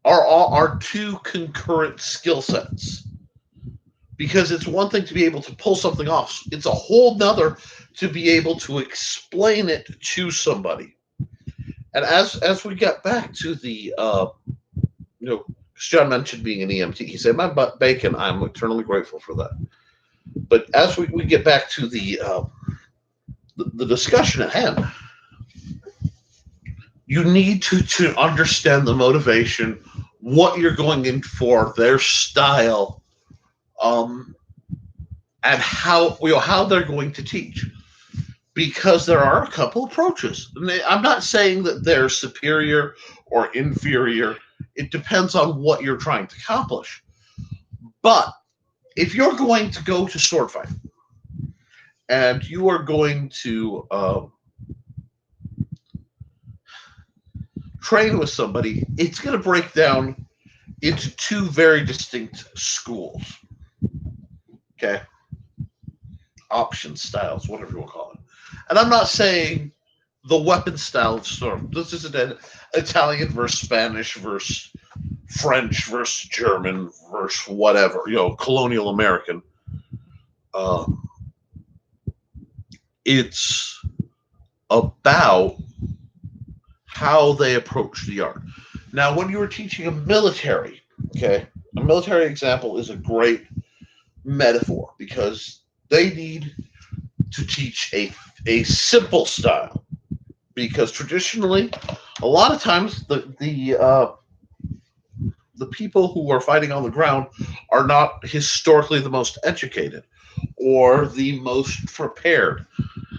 are two concurrent skill sets. Because it's one thing to be able to pull something off. It's a whole nother to be able to explain it to somebody. And as we get back to the, John mentioned being an EMT. He said, "My butt bacon, I'm eternally grateful for that." But as we get back to the discussion at hand, you need to understand the motivation, what you're going in for, their style, and how they're going to teach. Because there are a couple approaches. I'm not saying that they're superior or inferior. It depends on what you're trying to accomplish. But if you're going to go to sword fighting and you are going to train with somebody, it's going to break down into two very distinct schools. Okay? Option styles, whatever you want to call it. And I'm not saying the weapon style of sword. This isn't an Italian versus Spanish versus French versus German versus whatever, colonial American. It's about how they approach the art. Now, when you were teaching a military, okay, a military example is a great metaphor because they need to teach a simple style. Because traditionally, a lot of times the people who are fighting on the ground are not historically the most educated or the most prepared.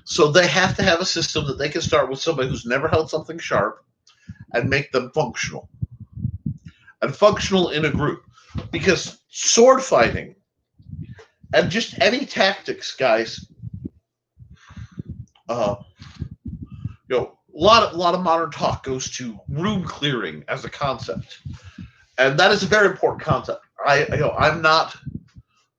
So they have to have a system that they can start with somebody who's never held something sharp and make them functional. And functional in a group. Because sword fighting and just any tactics, guys, a lot of modern talk goes to room clearing as a concept. And that is a very important concept. I'm not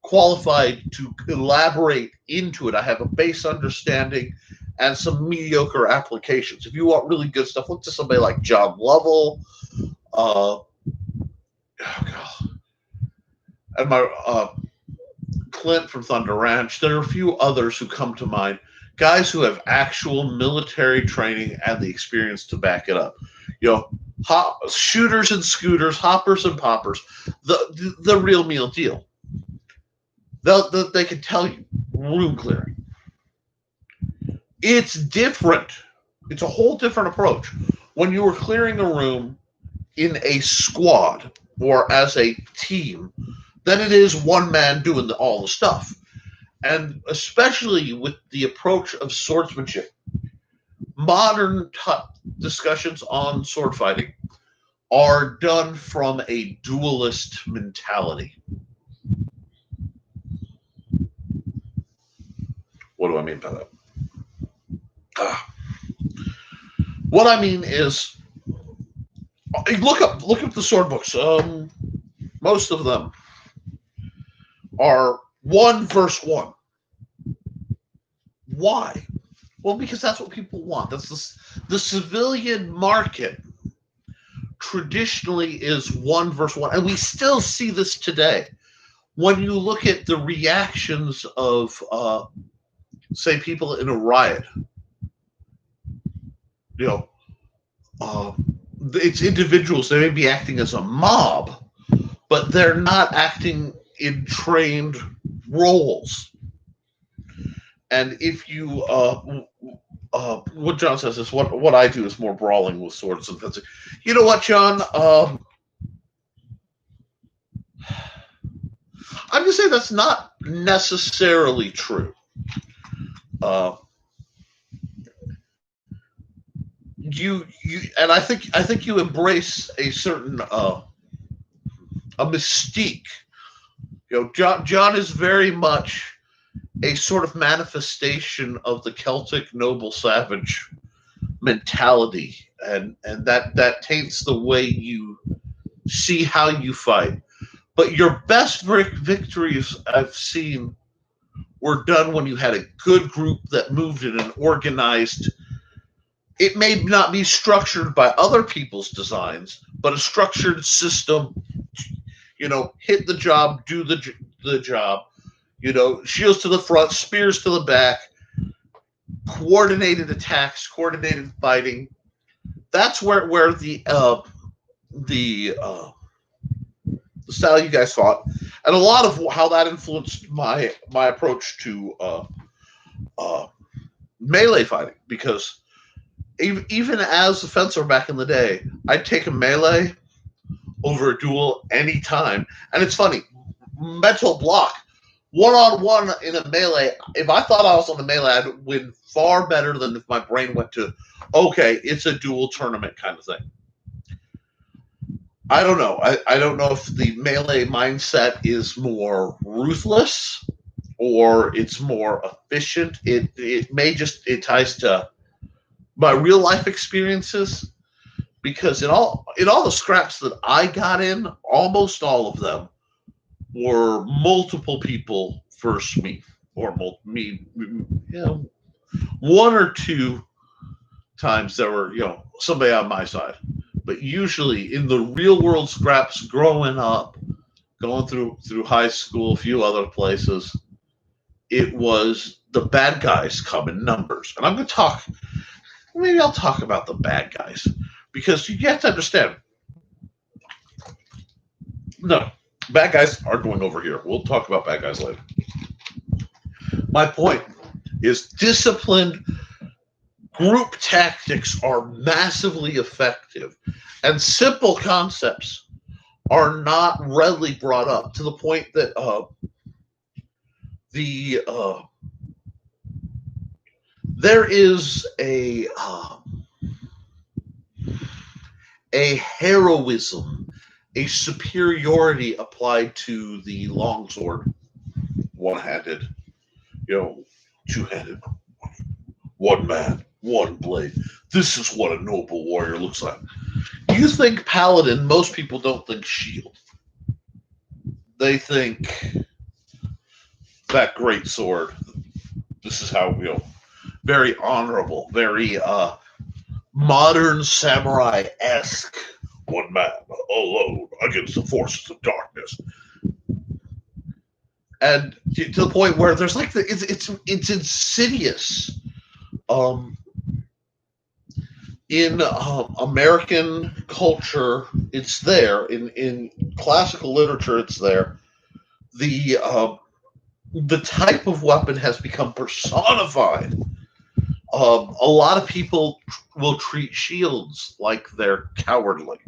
qualified to elaborate into it. I have a base understanding and some mediocre applications. If you want really good stuff, look to somebody like John Lovell, and my Clint from Thunder Ranch. There are a few others who come to mind. Guys who have actual military training and the experience to back it up. Shooters and scooters, hoppers and poppers, the real meal deal. They can tell you room clearing. It's different. It's a whole different approach. When you are clearing a room in a squad or as a team, than it is one man doing all the stuff. And especially with the approach of swordsmanship, modern discussions on sword fighting are done from a dualist mentality. What do I mean by that? What I mean is, look up the sword books. Most of them are 1 verse 1. Why? Well, because that's what people want. That's the civilian market traditionally is 1 verse 1, and we still see this today. When you look at the reactions of, say, people in a riot, it's individuals. They may be acting as a mob, but they're not acting in trained roles. And if you, what John says is what I do is more brawling with swords and fencing. You know what, John? I'm going to say that's not necessarily true. and I think you embrace a certain a mystique. John is very much a sort of manifestation of the Celtic noble savage mentality, and that taints the way you see how you fight. But your best victories I've seen were done when you had a good group that moved in an organized. It may not be structured by other people's designs, but a structured system. Hit the job, do the job. Shields to the front, spears to the back, coordinated attacks, coordinated fighting. That's where the the style you guys fought, and a lot of how that influenced my approach to uh, melee fighting. Because even as a fencer back in the day, I'd take a melee over a duel any time. And it's funny, mental block, one on one in a melee. If I thought I was on the melee, I'd win far better than if my brain went to, okay, it's a duel tournament kind of thing. I don't know. I don't know if the melee mindset is more ruthless or it's more efficient. It may just it ties to my real life experiences, because in all the scraps that I got in, almost all of them were multiple people versus me, or me. One or two times there were somebody on my side, but usually in the real world scraps growing up, going through high school, a few other places, it was the bad guys come in numbers. And I'm going to talk. Maybe I'll talk about the bad guys, because you have to understand. No, bad guys are going over here. We'll talk about bad guys later. My point is disciplined group tactics are massively effective, and simple concepts are not readily brought up, to the point that there is a heroism, a superiority applied to the longsword, one-handed, two-handed, one man, one blade. This is what a noble warrior looks like. You think paladin, most people don't think shield. They think that great sword. This is how, very honorable, very modern samurai-esque. One man alone against the forces of darkness. And to the point where there's like it's insidious. In American culture, it's there. In classical literature, it's there. The type of weapon has become personified. A lot of people will treat shields like they're cowardly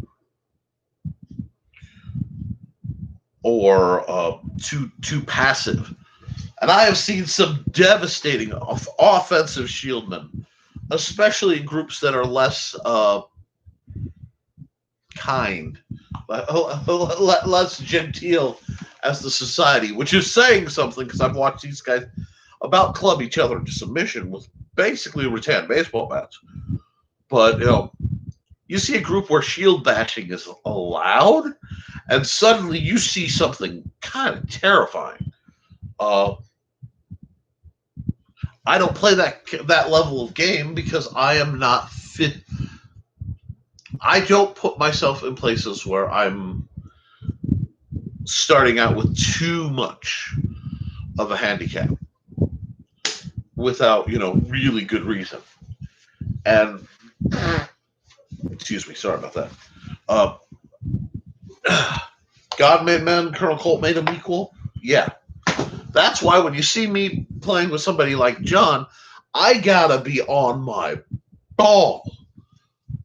or too passive. And I have seen some devastating offensive shieldmen, especially in groups that are less kind, less genteel as the society, which is saying something, because I've watched these guys about club each other into submission with basically rattan baseball bats. But you see a group where shield bashing is allowed, and suddenly you see something kind of terrifying. I don't play that level of game because I am not fit. I don't put myself in places where I'm starting out with too much of a handicap without, really good reason. And excuse me, sorry about that. God made men, Colonel Colt made them equal. Yeah. That's why when you see me playing with somebody like John, I gotta be on my ball.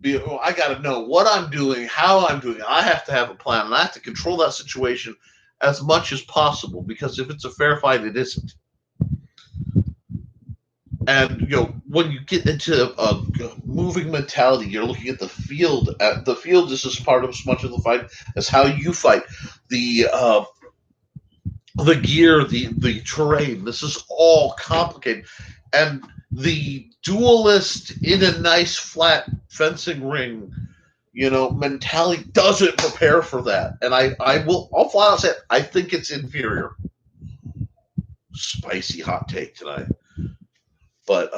I gotta know what I'm doing, how I'm doing it. I have to have a plan, and I have to control that situation as much as possible, because if it's a fair fight, it isn't. And when you get into a moving mentality, you're looking at the field. The field is just part of as much of the fight as how you fight. The gear, the terrain. This is all complicated, and the duelist in a nice flat fencing ring, mentality doesn't prepare for that. And I'll flat out say it, I think it's inferior. Spicy hot take tonight, but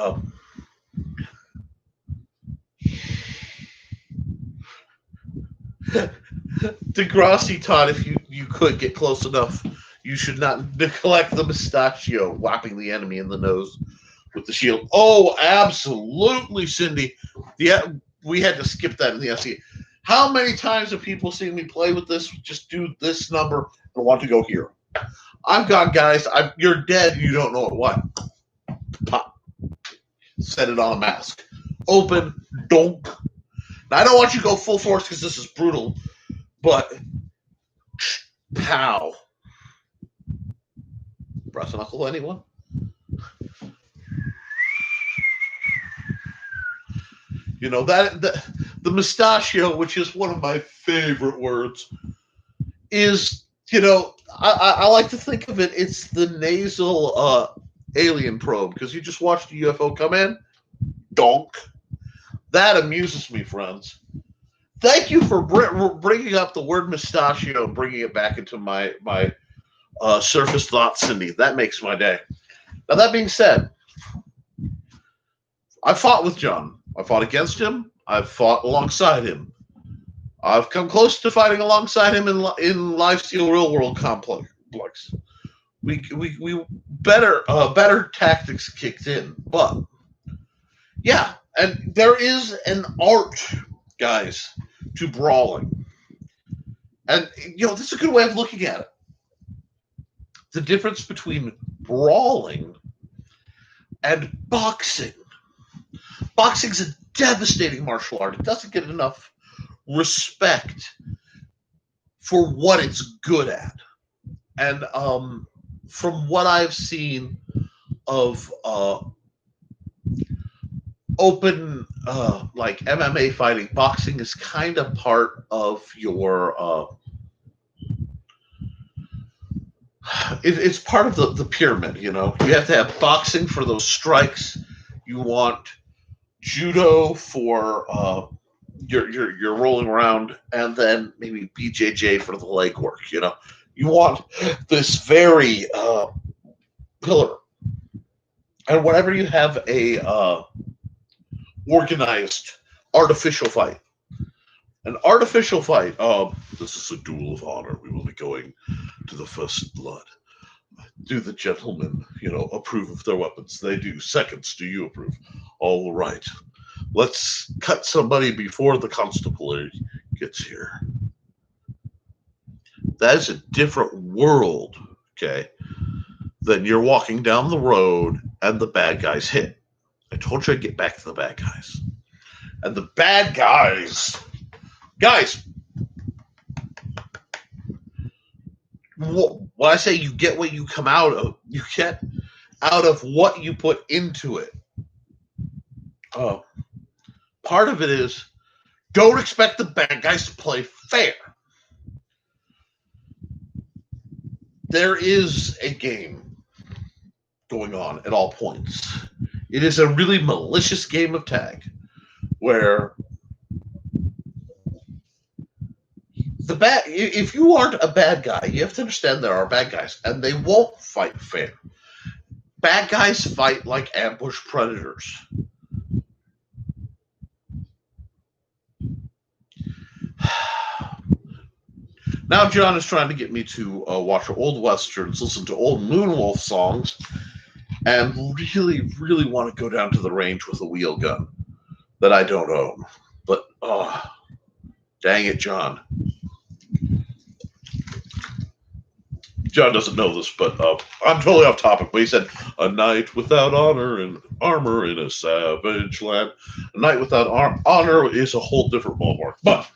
Degrassi taught if you could get close enough, you should not neglect the mustachio, whapping the enemy in the nose with the shield. Oh, absolutely, Cindy. Yeah, we had to skip that in the FC. How many times have people seen me play with this? Just do this number and want to go here. I've got guys. You're dead. You don't know what. Pop. Set it on a mask. Open. Donk. Now, I don't want you to go full force because this is brutal, but pow. Brass knuckle, anyone? The mustachio, which is one of my favorite words, is I like to think of it. It's the nasal alien probe, because you just watched the UFO come in, donk. That amuses me, friends. Thank you for bringing up the word mustachio and bringing it back into my surface thoughts, Cindy. That makes my day. Now, that being said, I fought with John. I fought against him. I've fought alongside him. I've come close to fighting alongside him in Lifesteal Real World Complex. We better tactics kicked in, but yeah, and there is an art, guys, to brawling, and this is a good way of looking at it. The difference between brawling and boxing. Boxing's a devastating martial art. It doesn't get enough respect for what it's good at. And from what I've seen of open like MMA fighting, boxing is kind of part of your it's part of the pyramid. You have to have boxing for those strikes. You want judo for you're rolling around, and then maybe BJJ for the leg work. You want this very pillar, and whenever you have a organized artificial fight, this is a duel of honor. We will be going to the first blood. Do the gentlemen, approve of their weapons? They do. Seconds, do you approve? All right. Let's cut somebody before the constabulary gets here. That is a different world, okay, than you're walking down the road and the bad guys hit. I told you I'd get back to the bad guys. And the bad guys, when I say you get what you come out of, you get out of what you put into it. Part of it is, don't expect the bad guys to play fair. There is a game going on at all points. It is a really malicious game of tag where if you aren't a bad guy, you have to understand there are bad guys, and they won't fight fair. Bad guys fight like ambush predators. Now John is trying to get me to watch old westerns, listen to old Moonwolf songs, and really, really want to go down to the range with a wheel gun that I don't own. But, dang it, John. John doesn't know this, but I'm totally off topic. But he said, a knight without honor and armor in a savage land. A knight without honor is a whole different ballpark. But,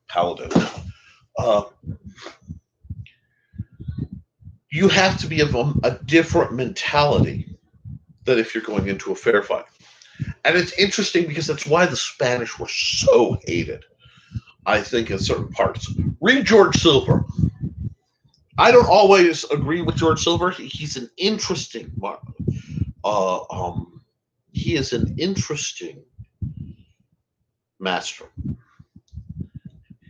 paladin. You have to be of a different mentality than if you're going into a fair fight. And it's interesting because that's why the Spanish were so hated, I think, in certain parts. Read George Silver. I don't always agree with George Silver. He's an interesting, uh, um, he is an interesting master.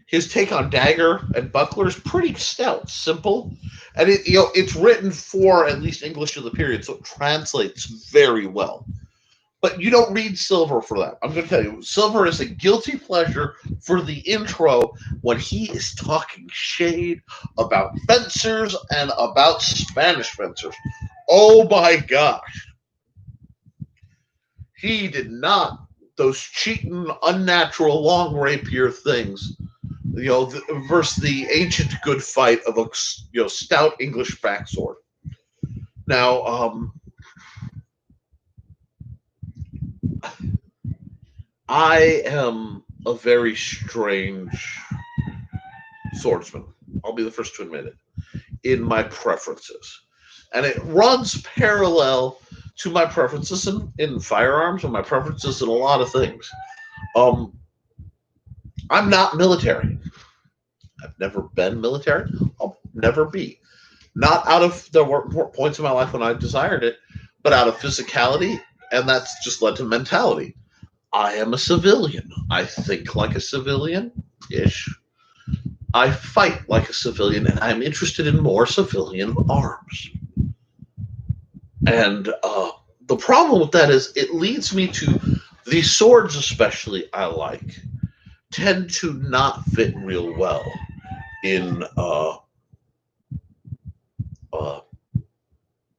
His take on dagger and buckler is pretty stout, simple, and it's written for at least English of the period, so it translates very well. But you don't read Silver for that. I'm going to tell you, Silver is a guilty pleasure for the intro when he is talking shade about fencers and about Spanish fencers. Oh my gosh. He did not, those cheating, unnatural, long rapier things, versus the ancient good fight of a stout English backsword. Now, I am a very strange swordsman. I'll be the first to admit it, in my preferences. And it runs parallel to my preferences in firearms and my preferences in a lot of things. I'm not military. I've never been military. I'll never be. Not out of there were points in my life when I desired it, but out of physicality, and that's just led to mentality. I am a civilian. I think like a civilian-ish. I fight like a civilian, and I'm interested in more civilian arms. And the problem with that is it leads me to the swords, especially I like, tend to not fit real well in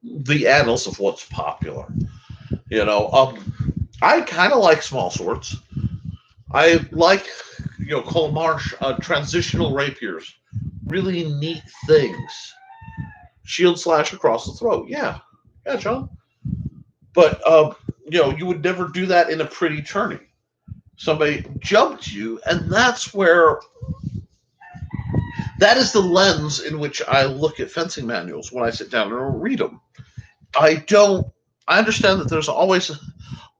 the annals of what's popular. I kind of like small swords. I like, Colmarsh transitional rapiers, really neat things. Shield slash across the throat, yeah, John. But you would never do that in a pretty tourney. Somebody jumped you, and that is the lens in which I look at fencing manuals when I sit down and read them. I understand that there's always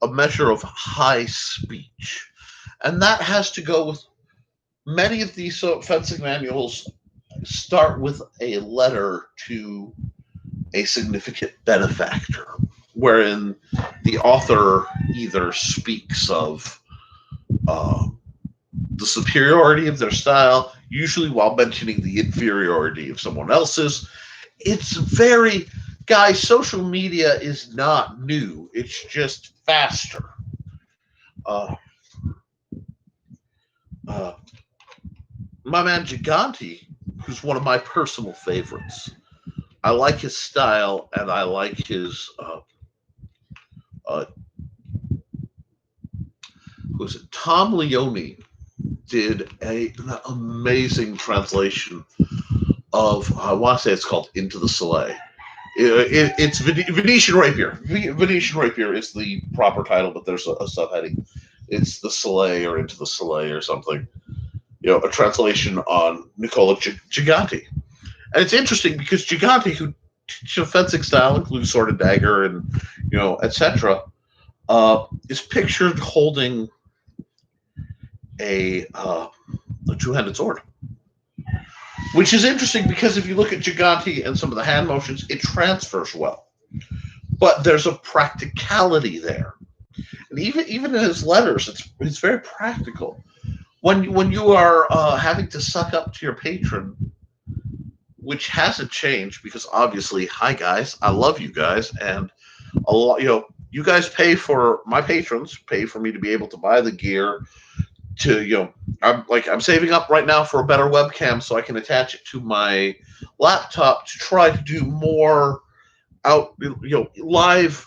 a measure of high speech, and that has to go with many of these fencing manuals start with a letter to a significant benefactor, wherein the author either speaks of the superiority of their style, usually while mentioning the inferiority of someone else's. It's very, guys, social media is not new. It's just faster. My man Gigante, who's one of my personal favorites. I like his style, and I like his was it Tom Leone did an amazing translation of, I want to say it's called Into the Soleil. It's Venetian Rapier. Venetian Rapier is the proper title, but there's a subheading. It's the Soleil or Into the Soleil or something. A translation on Nicola Gigante. And it's interesting because Gigante, who fencing style includes sword and dagger and, etc., is pictured holding a two-handed sword. Which is interesting because if you look at Gigante and some of the hand motions, it transfers well. But there's a practicality there. And even in his letters, it's very practical. When you are having to suck up to your patron, which hasn't changed because obviously, hi guys, I love you guys, and a lot, you guys my patrons pay for me to be able to buy the gear. I'm saving up right now for a better webcam so I can attach it to my laptop to try to do more live.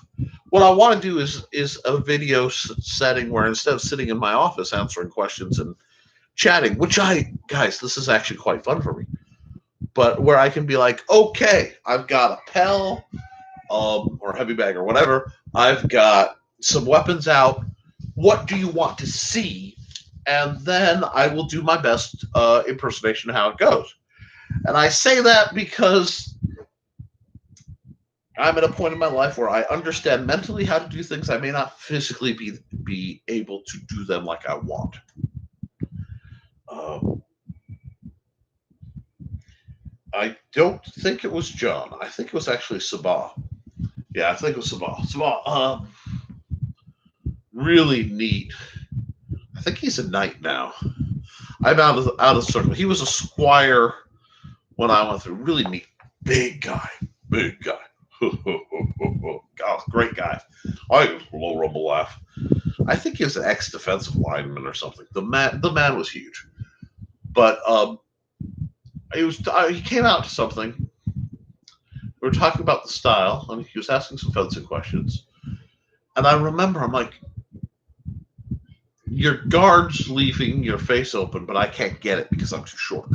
What I want to do is a video setting where instead of sitting in my office answering questions and chatting, guys, this is actually quite fun for me, but where I can be like, okay, I've got a Pell or heavy bag or whatever. I've got some weapons out. What do you want to see? And then I will do my best impersonation of how it goes. And I say that because I'm at a point in my life where I understand mentally how to do things. I may not physically be able to do them like I want. Um, I don't think it was John. I think it was actually Sabah. Yeah, I think it was Sabah. Sabah, really neat. I think he's a knight now. I'm out of the circle. He was a squire when I went through. Really neat, big guy, big guy. God, great guy. I was a low rumble laugh. I think he was an ex-defensive lineman or something. The man was huge, but he came out to something. We were talking about the style, and he was asking some fencing questions. And I remember, I'm like, your guard's leaving your face open, but I can't get it because I'm too short.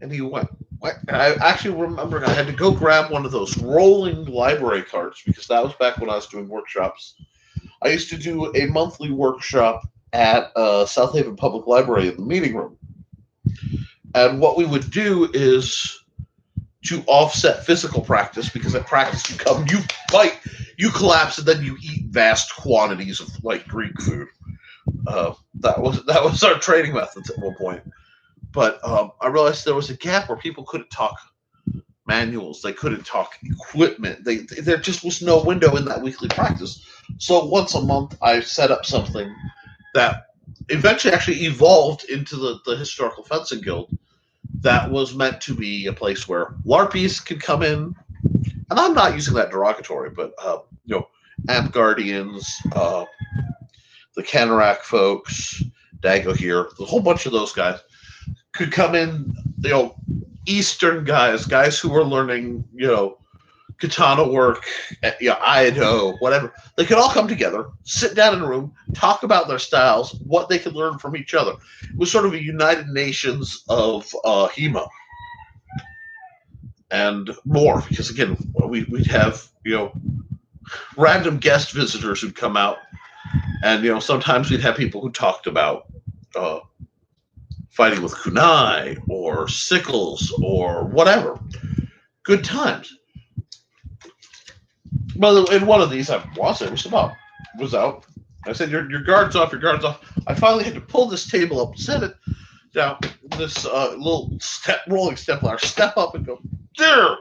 And he went, what? And I actually remember I had to go grab one of those rolling library carts because that was back when I was doing workshops. I used to do a monthly workshop at South Haven Public Library in the meeting room. And what we would do is to offset physical practice, because at practice you come, you fight, you collapse, and then you eat vast quantities of like Greek food. That was our training methods at one point. But I realized there was a gap where people couldn't talk manuals, they couldn't talk equipment. There just was no window in that weekly practice. So once a month, I set up something that eventually actually evolved into the Historical Fencing Guild. That was meant to be a place where LARPies could come in, and I'm not using that derogatory, but Amp Guardians, the Canarak folks, Dago here, the whole bunch of those guys could come in, Eastern guys who were learning, katana work, Iaido, whatever. They could all come together, sit down in a room, talk about their styles, what they could learn from each other. It was sort of a United Nations of HEMA and more, because again, we'd have random guest visitors who'd come out, and sometimes we'd have people who talked about fighting with kunai or sickles or whatever. Good times. Well, in one of these, I was out. I said, your guard's off, your guard's off. I finally had to pull this table up, set it down, this little rolling step ladder, step up and go, there,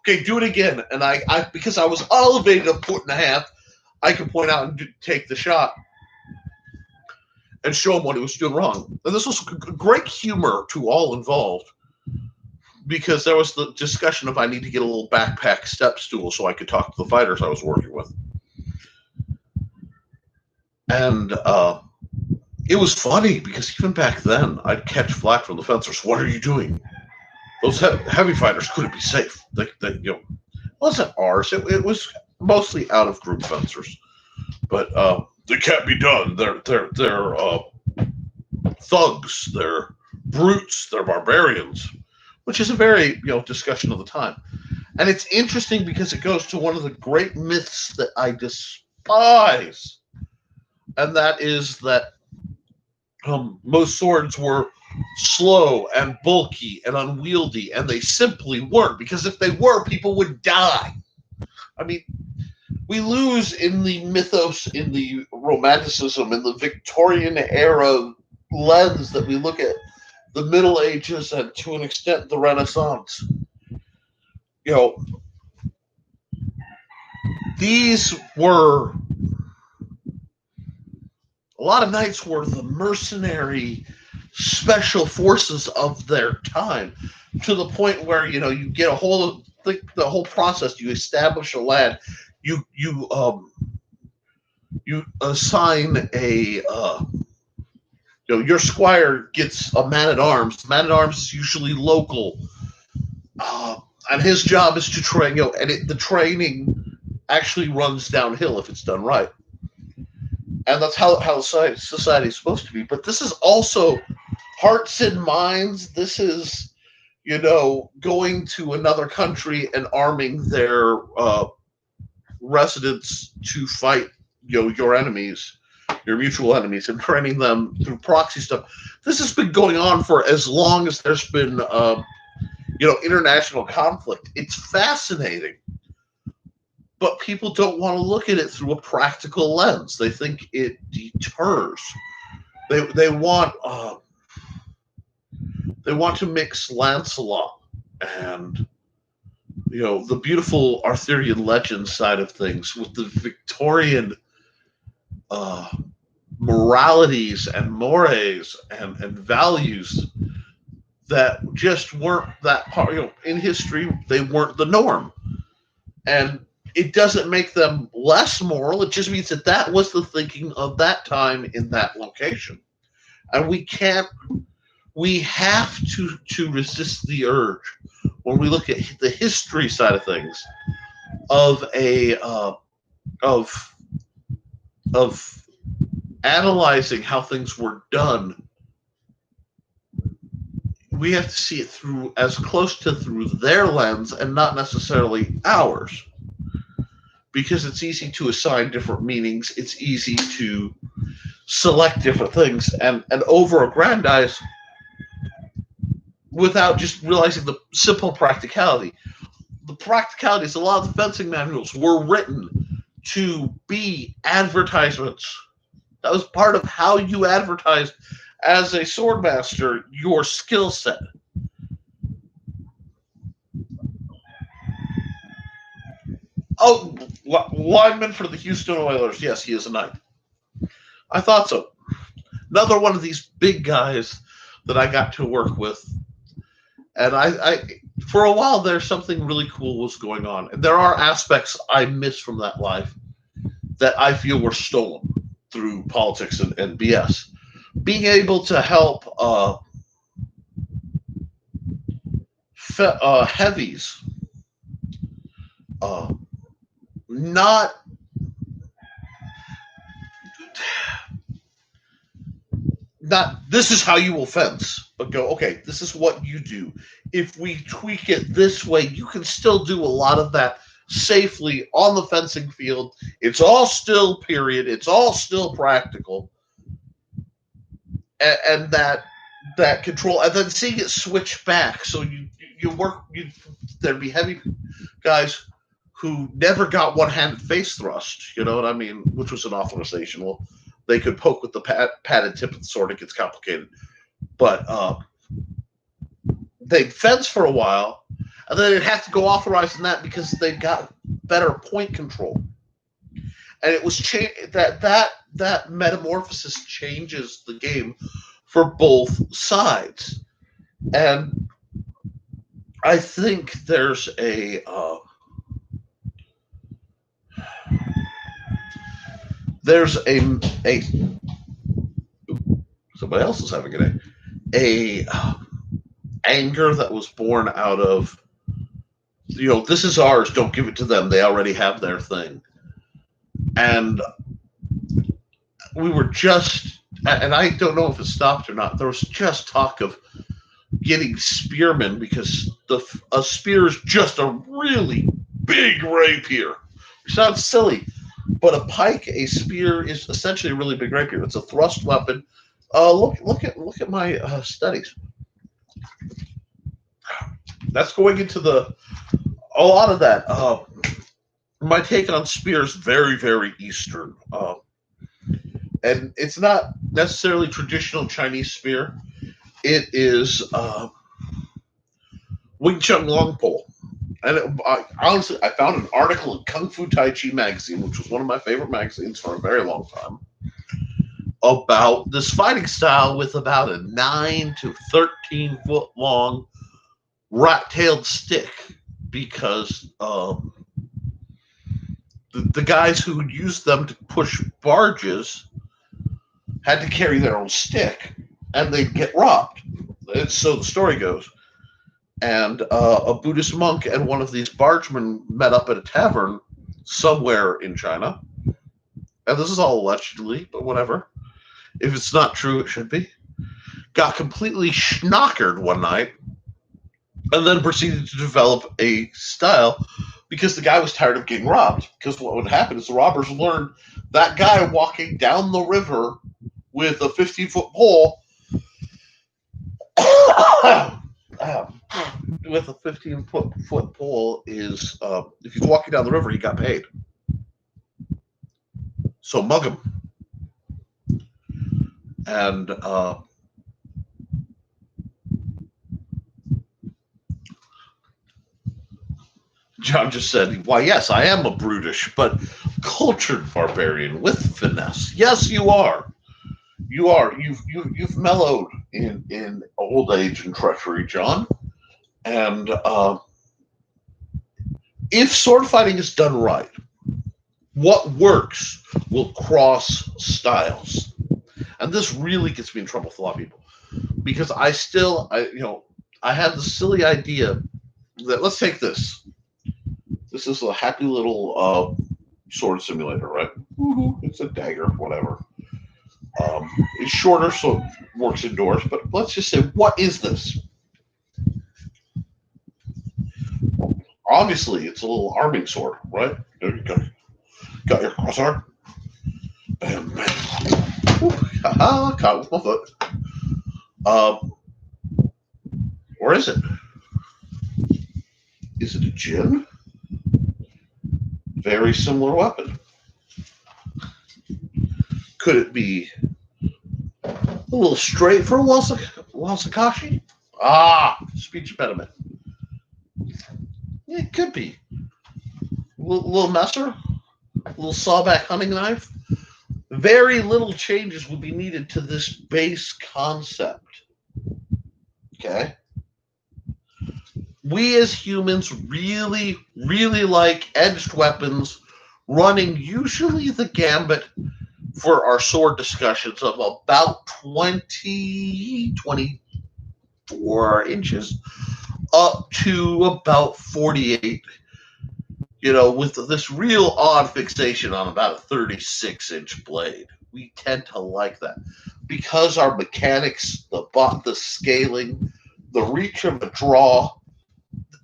okay, do it again. And I because I was elevated a foot and a half, I could point out and take the shot and show him what he was doing wrong. And this was great humor to all involved, because there was the discussion of I need to get a little backpack step stool so I could talk to the fighters I was working with. And it was funny because even back then, I'd catch flack from the fencers. What are you doing? Those heavy fighters couldn't be safe. They wasn't ours. It was mostly out of group fencers. But they can't be done. They're thugs. They're brutes. They're barbarians. Which is a very discussion of the time. And it's interesting because it goes to one of the great myths that I despise, and that is that most swords were slow and bulky and unwieldy, and they simply weren't, because if they were, people would die. I mean, we lose in the mythos, in the romanticism, in the Victorian era lens that we look at the Middle Ages and to an extent the Renaissance. These were, a lot of knights were the mercenary special forces of their time, to the point where you get a hold of the whole process. You establish a land, you assign a your squire gets a man-at-arms. Man-at-arms is usually local, and his job is to train. And the training actually runs downhill if it's done right. And that's how society is supposed to be. But this is also hearts and minds. This is, going to another country and arming their residents to fight, your enemies, your mutual enemies, and training them through proxy stuff. This has been going on for as long as there's been, international conflict. It's fascinating. but people don't want to look at it through a practical lens. They think it deters. They want to mix Lancelot and the beautiful Arthurian legend side of things with the Victorian uh, moralities and mores and values that just weren't that part. In history, they weren't the norm, and it doesn't make them less moral. It just means that that was the thinking of that time in that location, and we have to resist the urge when we look at the history side of things of a of of analyzing how things were done. We have to see it through as close to through their lens and not necessarily ours, because it's easy to assign different meanings. It's easy to select different things and over aggrandize without just realizing the simple practicality. The practicality is a lot of the fencing manuals were written to be advertisements. That was part of how you advertised as a swordmaster your skill set. Oh, lineman for the Houston Oilers. Yes, he is a knight. I thought so. Another one of these big guys that I got to work with. And I for a while there, something really cool was going on. And there are aspects I miss from that life that I feel were stolen through politics and BS. Being able to help heavies not this is how you will fence, but go, okay, this is what you do. If we tweak it this way, you can still do a lot of that safely on the fencing field. It's all still period. It's all still practical. And that control, and then seeing it switch back. So there'd be heavy guys who never got one-handed face thrust, you know what I mean, which was an authorization. Well, they could poke with the padded tip of the sword. It gets complicated. But they'd fence for a while, and then they'd have to go authorizing that because they got better point control. And it was that metamorphosis changes the game for both sides. And I think there's somebody else is having a anger that was born out of this is ours, don't give it to them, they already have their thing. And we were just, and I don't know if it stopped or not, there was just talk of getting spearmen because a spear is just a really big rapier. It sounds silly, but a pike, a spear, is essentially a really big rapier. It's a thrust weapon. Look at my studies. That's going into a lot of that. My take on spears very, very Eastern, and it's not necessarily traditional Chinese spear. It is Wing Chun long pole. And honestly, I found an article in Kung Fu Tai Chi magazine, which was one of my favorite magazines for a very long time, about this fighting style with about a 9 to 13 foot long rat-tailed stick, because the guys who used them to push barges had to carry their own stick, and they'd get robbed. And so the story goes. And a Buddhist monk and one of these bargemen met up at a tavern somewhere in China. And this is all allegedly, but whatever. If it's not true, it should be. Got completely schnockered one night, and then proceeded to develop a style because the guy was tired of getting robbed. Because what would happen is the robbers learned that guy walking down the river with a 15-foot pole with a 15-foot pole is if he's walking down the river, he got paid. So mug him. And John just said, "Why, yes, I am a brutish but cultured barbarian with finesse." Yes, you are. You are. You've mellowed in old age and treachery, John. And if sword fighting is done right, what works will cross styles. And this really gets me in trouble with a lot of people, because I had the silly idea that, let's take this. This is a happy little sword simulator, right? It's a dagger, whatever. It's shorter, so it works indoors. But let's just say, what is this? Obviously, it's a little arming sword, right? There you go. Got your crosshair. Bam, bam. Haha, caught with my foot. Or is it? Is it a djinn? Very similar weapon. Could it be a little straight for Wasakashi? Speech impediment. It could be. Little messer, little sawback hunting knife. Very little changes would be needed to this base concept. Okay? We as humans really, really like edged weapons, running usually the gambit for our sword discussions of about 24 inches up to about 48, with this real odd fixation on about a 36-inch blade. We tend to like that because our mechanics, the scaling, the reach of a draw.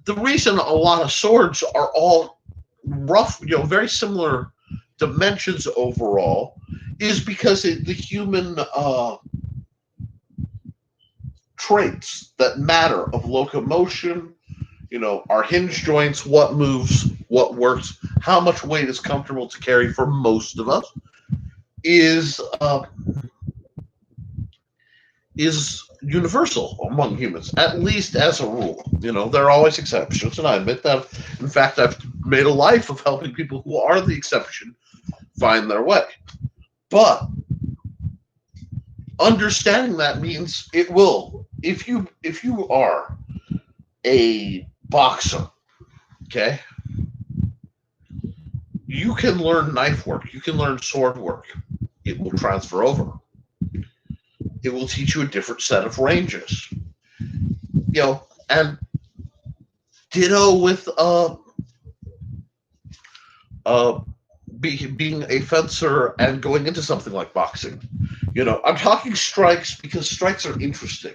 The reason a lot of swords are all rough, very similar dimensions overall, is because the human traits that matter of locomotion, our hinge joints, what moves, what works, how much weight is comfortable to carry for most of us, is universal among humans, at least as a rule. There are always exceptions, and I admit that. In fact, I've made a life of helping people who are the exception find their way. But understanding that means it will. If you are a boxer, okay, you can learn knife work, you can learn sword work. It will transfer over. It will teach you a different set of ranges. And ditto with being a fencer and going into something like boxing. I'm talking strikes because strikes are interesting.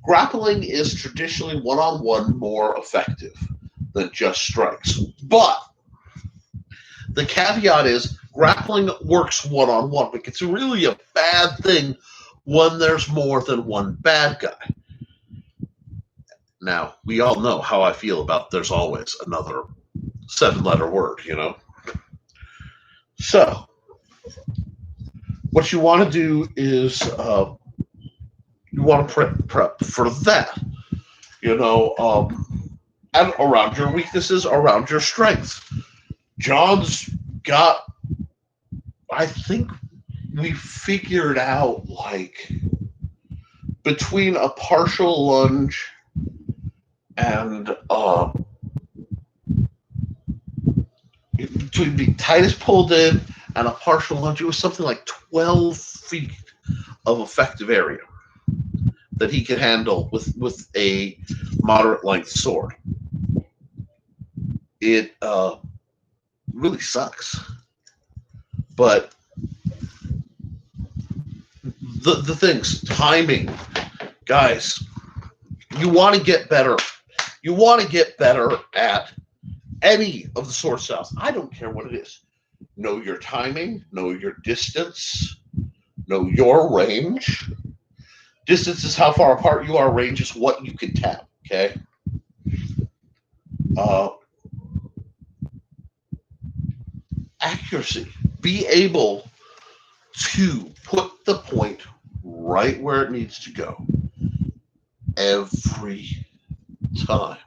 Grappling is traditionally one-on-one more effective than just strikes. But the caveat is grappling works one-on-one, but it's really a bad thing when there's more than one bad guy. Now, we all know how I feel about there's always another 7-letter word, So, what you want to do is you want to prep for that, and around your weaknesses, around your strengths. John's got, I think we figured out, between a partial lunge and between the tightest pulled in and a partial lunge, it was something like 12 feet of effective area that he could handle with a moderate length sword. It really sucks, but the things, timing, guys, you want to get better. You want to get better at any of the sword styles. I don't care what it is. Know your timing, know your distance, know your range. Distance is how far apart you are, range is what you can tap, okay? uh, accuracy. Be able to put the point right where it needs to go every time.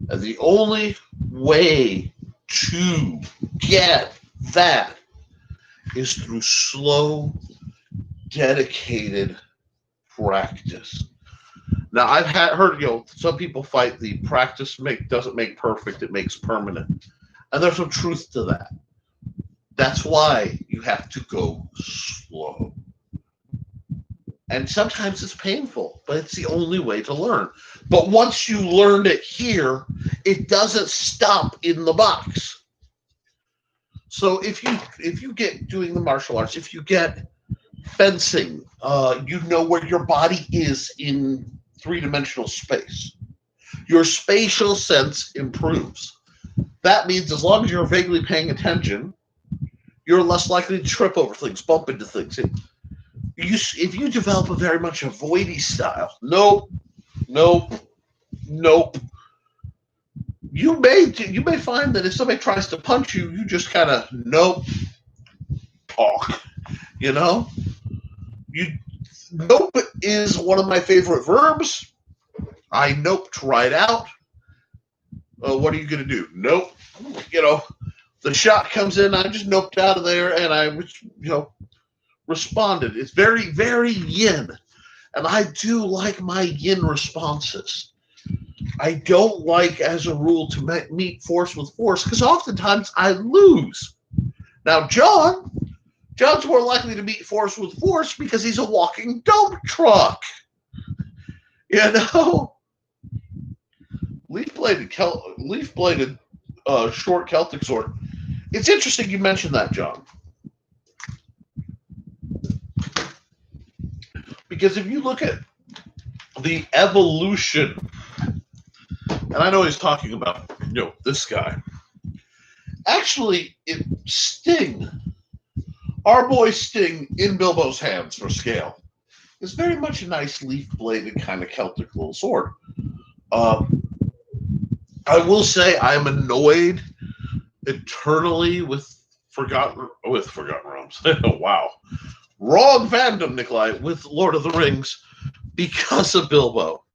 And the only way to get that is through slow, dedicated practice. Now, I've heard, some people fight the practice doesn't make perfect, it makes permanent. And there's some truth to that. That's why you have to go slow. And sometimes it's painful, but it's the only way to learn. But once you learned it here, it doesn't stop in the box. So if you get doing the martial arts, if you get fencing, you know where your body is in three-dimensional space. Your spatial sense improves. That means as long as you're vaguely paying attention, you're less likely to trip over things, bump into things. If you develop a very much avoidy style, nope. You may find that if somebody tries to punch you, you just kind of talk. Nope is one of my favorite verbs. I noped right out. What are you going to do? Nope. The shot comes in, I just noped out of there, and I, responded. It's very, very yin. And I do like my yin responses. I don't like, as a rule, to meet force with force, because oftentimes I lose. Now, John's more likely to meet force with force because he's a walking dump truck. Leaf-bladed short Celtic sword. It's interesting you mentioned that, John. Because if you look at the evolution, and I know he's talking about, this guy. Actually, Sting, our boy Sting in Bilbo's hands for scale, is very much a nice leaf-bladed kind of Celtic little sword. I will say I'm annoyed eternally with Forgotten Realms. Wow. Wrong fandom, Nikolai, with Lord of the Rings because of Bilbo.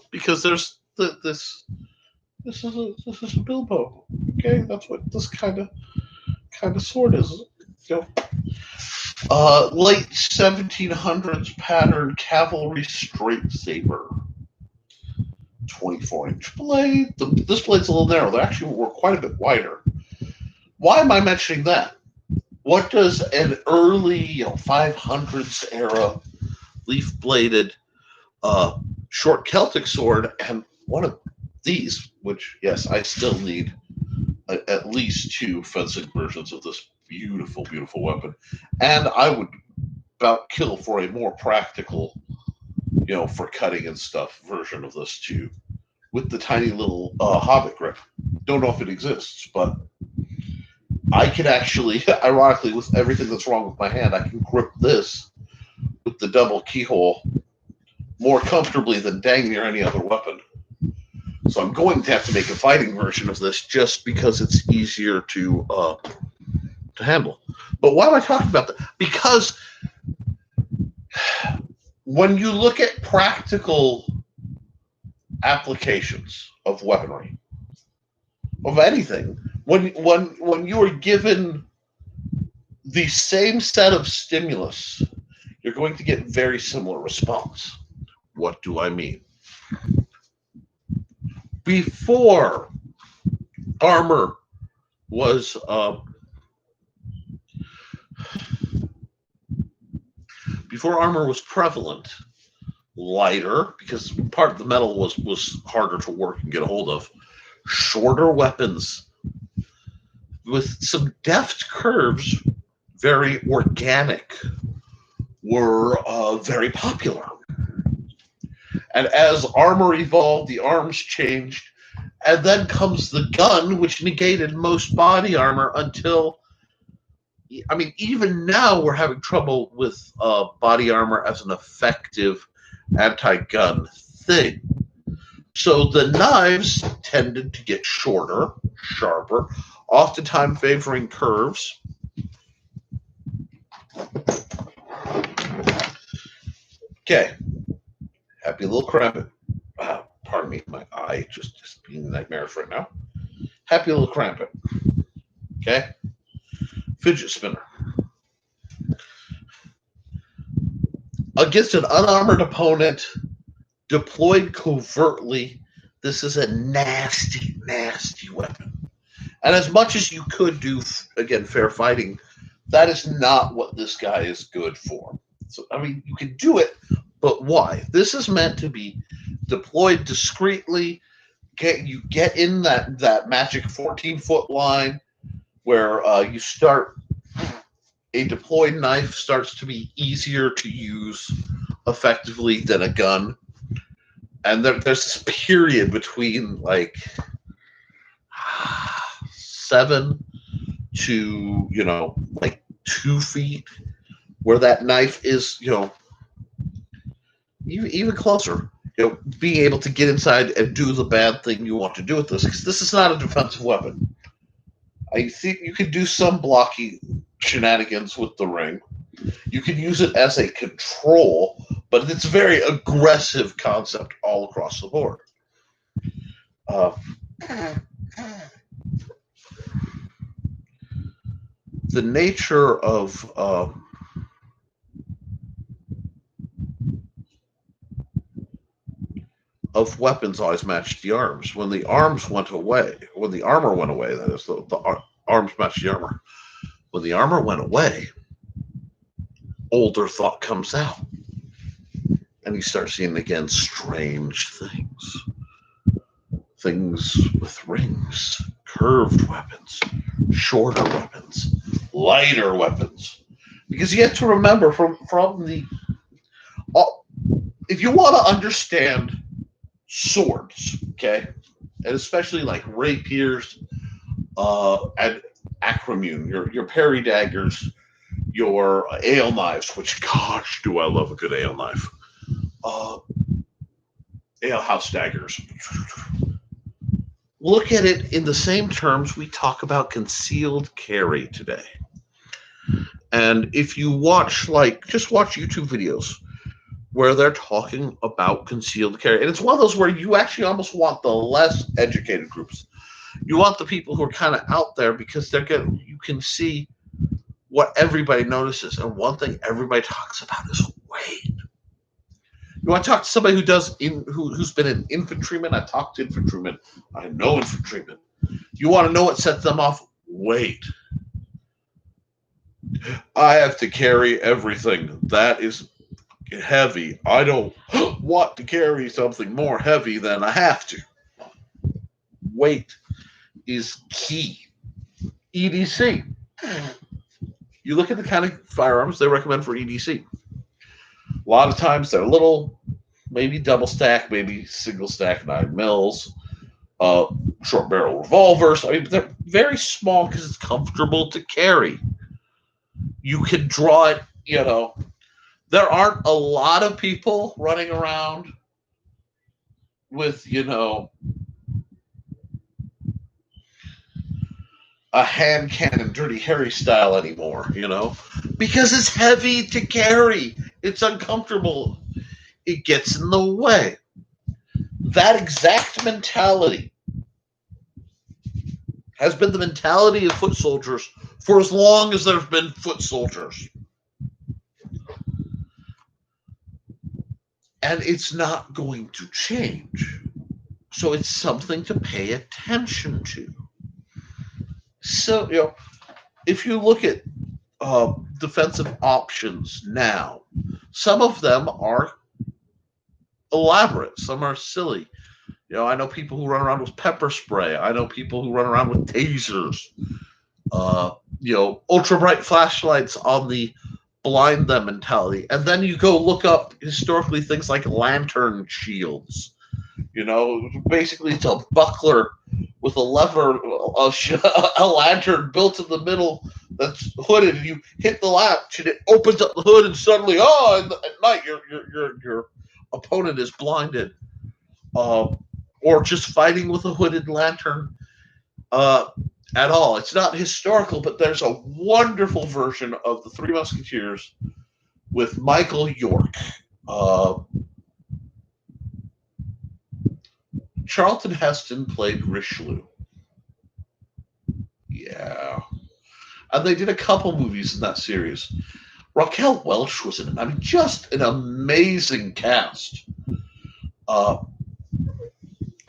Because there's this is a Bilbo. Okay, that's what this kind of sword is. Late 1700s pattern cavalry straight saber. 24-inch blade. This blade's a little narrow. They actually were quite a bit wider. Why am I mentioning that? What does an early 500s era leaf-bladed short Celtic sword and one of these, which, yes, I still need at least 2 fencing versions of this beautiful, beautiful weapon. And I would about kill for a more practical, for cutting and stuff version of this too, with the tiny little Hobbit grip. Don't know if it exists, but I can actually, ironically, with everything that's wrong with my hand, I can grip this with the double keyhole more comfortably than dang near any other weapon. So I'm going to have to make a fighting version of this just because it's easier to handle. But why am I talking about that? Because when you look at practical applications of weaponry, of anything, when you are given the same set of stimulus, you're going to get very similar response. What do I mean? Before armor was prevalent, lighter, because part of the metal was harder to work and get a hold of, shorter weapons with some deft curves, very organic, were very popular. And as armor evolved, the arms changed, and then comes the gun, which negated most body armor until, even now we're having trouble with body armor as an effective anti-gun thing. So the knives tended to get shorter, sharper, oftentimes favoring curves. Okay, happy little crampet. Pardon me, my eye just being nightmarish right now. Happy little crampet. Okay, fidget spinner. Against an unarmored opponent, deployed covertly, this is a nasty, nasty weapon. And as much as you could do, again, fair fighting, that is not what this guy is good for. So, I mean, you can do it, but why? This is meant to be deployed discreetly. You get in that magic 14-foot line where you start. A deployed knife starts to be easier to use effectively than a gun. And there's this period between like 7 to, like 2 feet where that knife is, even closer. Being able to get inside and do the bad thing you want to do with this, because this is not a defensive weapon. I think you can do some blocking shenanigans with the ring. You can use it as a control, but it's a very aggressive concept all across the board. The nature of weapons always matched the arms. When the arms went away, when the armor went away, that is, the arms matched the armor. When the armor went away, older thought comes out. And you start seeing, again, strange things. Things with rings, curved weapons, shorter weapons, lighter weapons. Because you have to remember from the... if you want to understand swords, okay, and especially like rapiers and acrimune, your parry daggers, your ale knives, which, gosh, do I love a good ale knife. Ale house daggers. Look at it in the same terms we talk about concealed carry today. And if you watch, just watch YouTube videos where they're talking about concealed carry. And it's one of those where you actually almost want the less educated groups. You want the people who are kind of out there, because you can see what everybody notices. And one thing everybody talks about is weight. You want to talk to somebody who's been an infantryman? I talked to infantrymen. I know infantrymen. You want to know what sets them off? Weight. I have to carry everything. That is heavy. I don't want to carry something more heavy than I have to. Weight is key. EDC. You look at the kind of firearms they recommend for EDC. A lot of times they're little, maybe double stack, maybe single stack 9mm, short barrel revolvers. I mean, they're very small because it's comfortable to carry. You can draw it, There aren't a lot of people running around with, a hand cannon Dirty Harry style anymore, because it's heavy to carry. It's uncomfortable. It gets in the way. That exact mentality has been the mentality of foot soldiers for as long as there have been foot soldiers. And it's not going to change. So it's something to pay attention to. So, if you look at defensive options now, some of them are elaborate, some are silly. I know people who run around with pepper spray. I know people who run around with tasers. Ultra bright flashlights on the blind them mentality. And then you go look up historically things like lantern shields. Basically it's a buckler with a lever, a lantern built in the middle that's hooded, and you hit the latch and it opens up the hood, and suddenly, at night your opponent is blinded. or just fighting with a hooded lantern at all. It's not historical, but there's a wonderful version of the Three Musketeers with Michael York. Charlton Heston played Richelieu. Yeah. And they did a couple movies in that series. Raquel Welch was in it. I mean, just an amazing cast. I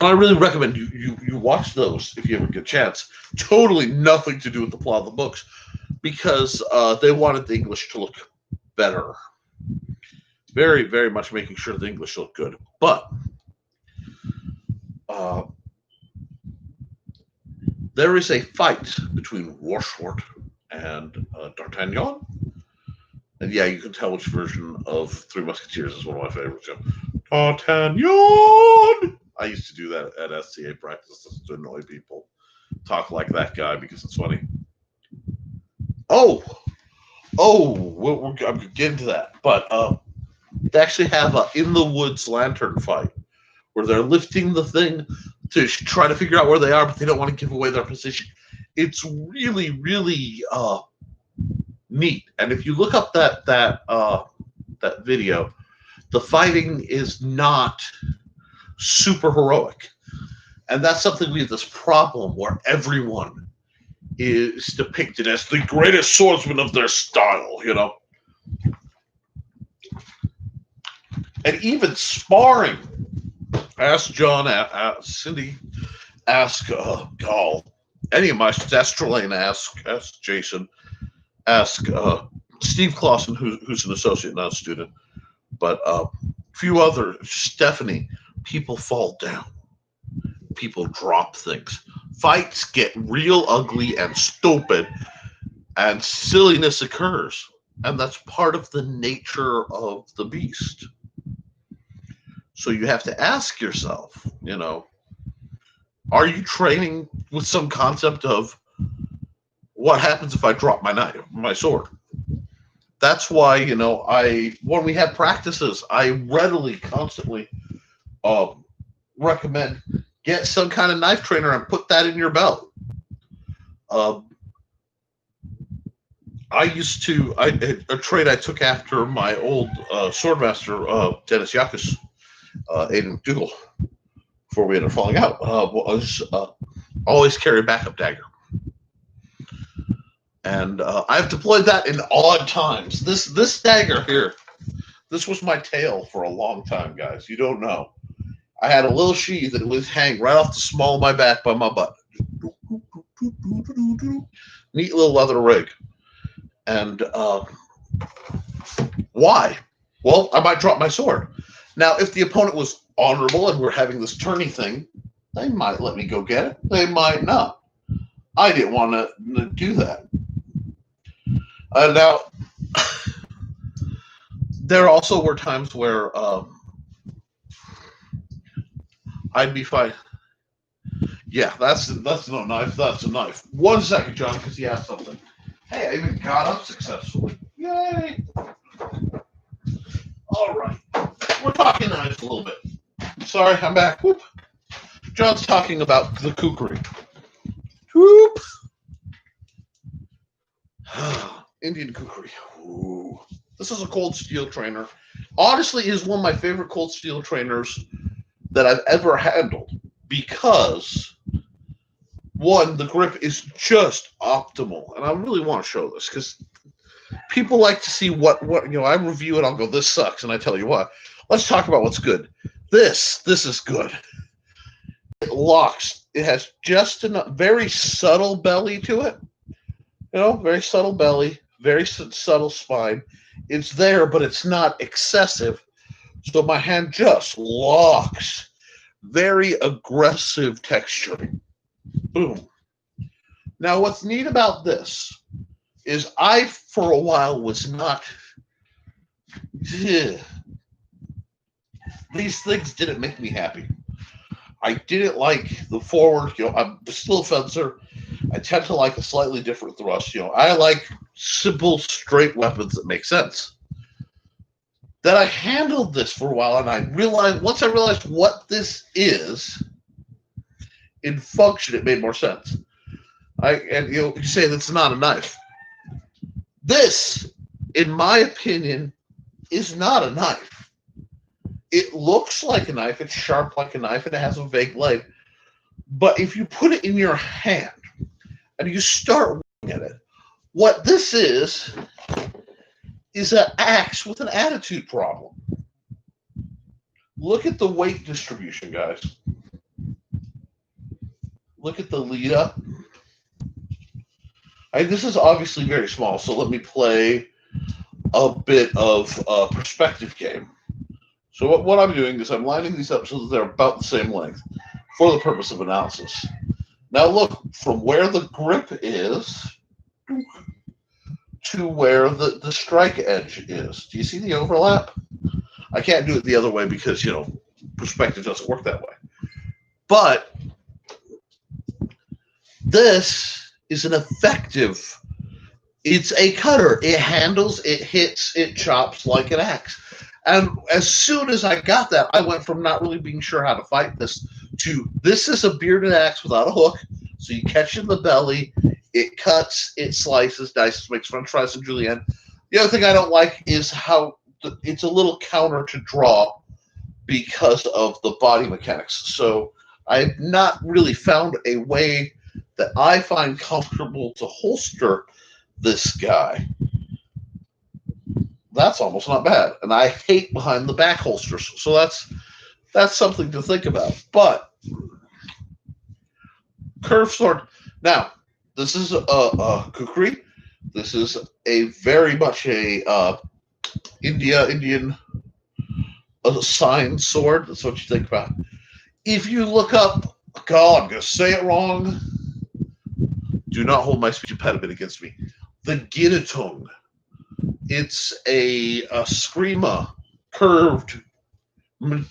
really recommend you watch those if you ever get a chance. Totally nothing to do with the plot of the books, because they wanted the English to look better. Very, very much making sure the English look good. But there is a fight between Rochefort and D'Artagnan. And yeah, you can tell which version of Three Musketeers is one of my favorites. D'Artagnan! I used to do that at SCA practice to annoy people. Talk like that guy because it's funny. I'm getting to that. But they actually have a In the Woods lantern fight where they're lifting the thing to try to figure out where they are, but they don't want to give away their position. It's really, really neat. And if you look up that video, the fighting is not super heroic. And that's something we have this problem where everyone is depicted as the greatest swordsman of their style, you know. And even sparring. Ask John, ask Cindy, ask Gall, any of my, ask Trelane, ask Jason, ask Steve Clausen, who's an associate, not a student, but a few other, Stephanie. People fall down. People drop things. Fights get real ugly and stupid, and silliness occurs. And that's part of the nature of the beast. So you have to ask yourself, you know, are you training with some concept of what happens if I drop my sword? That's why, you know, when we have practices, I readily, constantly recommend get some kind of knife trainer and put that in your belt. I used to, a trade I took after my old swordmaster, Dennis Yakus, Aiden McDougall, before we ended up falling out, was always carry a backup dagger. And I've deployed that in odd times. This dagger here, this was my tail for a long time, guys. You don't know. I had a little sheath that would hang right off the small of my back by my butt. Neat little leather rig. And why? Well, I might drop my sword. Now, if the opponent was honorable and we're having this tourney thing, they might let me go get it. They might not. I didn't want to do that. Now, there also were times where I'd be fine. Yeah, that's no knife. That's a knife. 1 second, John, because he asked something. Hey, I even got up successfully. Yay! All right. We're talking knives a little bit. Sorry, I'm back. Whoop. John's talking about the kukri. Whoop. Indian kukri. Ooh. This is a cold steel trainer. Honestly, is one of my favorite cold steel trainers that I've ever handled because, one, the grip is just optimal. And I really want to show this because people like to see what I review it, I'll go, this sucks, and I tell you what. Let's talk about what's good. This is good. It locks. It has just enough, very subtle belly to it. You know, very subtle belly, very subtle spine. It's there, but it's not excessive. So my hand just locks. Very aggressive texturing. Boom. Now, what's neat about this is I, for a while, was not... These things didn't make me happy. I didn't like the forward, I'm still a fencer. I tend to like a slightly different thrust. I like simple, straight weapons that make sense. Then I handled this for a while, and once I realized what this is, in function, it made more sense. And you say that's not a knife. This, in my opinion, is not a knife. It looks like a knife. It's sharp like a knife, and it has a vague blade. But if you put it in your hand and you start looking at it, what this is an axe with an attitude problem. Look at the weight distribution, guys. Look at the lead up. This is obviously very small, so let me play a bit of a perspective game. So what I'm doing is I'm lining these up so that they're about the same length for the purpose of analysis. Now look, from where the grip is to where the strike edge is. Do you see the overlap? I can't do it the other way because, perspective doesn't work that way. But this is an effective, it's a cutter. It handles, it hits, it chops like an axe. And as soon as I got that, I went from not really being sure how to fight this to this is a bearded axe without a hook. So you catch it in the belly, it cuts, it slices, dices, makes french fries and julienne. The other thing I don't like is how it's a little counter to draw because of the body mechanics. So I've not really found a way that I find comfortable to holster this guy. That's almost not bad. And I hate behind the back holsters. So that's something to think about. But curved sword. Now, this is a kukri. This is a very much a Indian sign sword. That's what you think about. If you look up, God, I'm going to say it wrong. Do not hold my speech impediment against me. The Ginatung. It's a screama, curved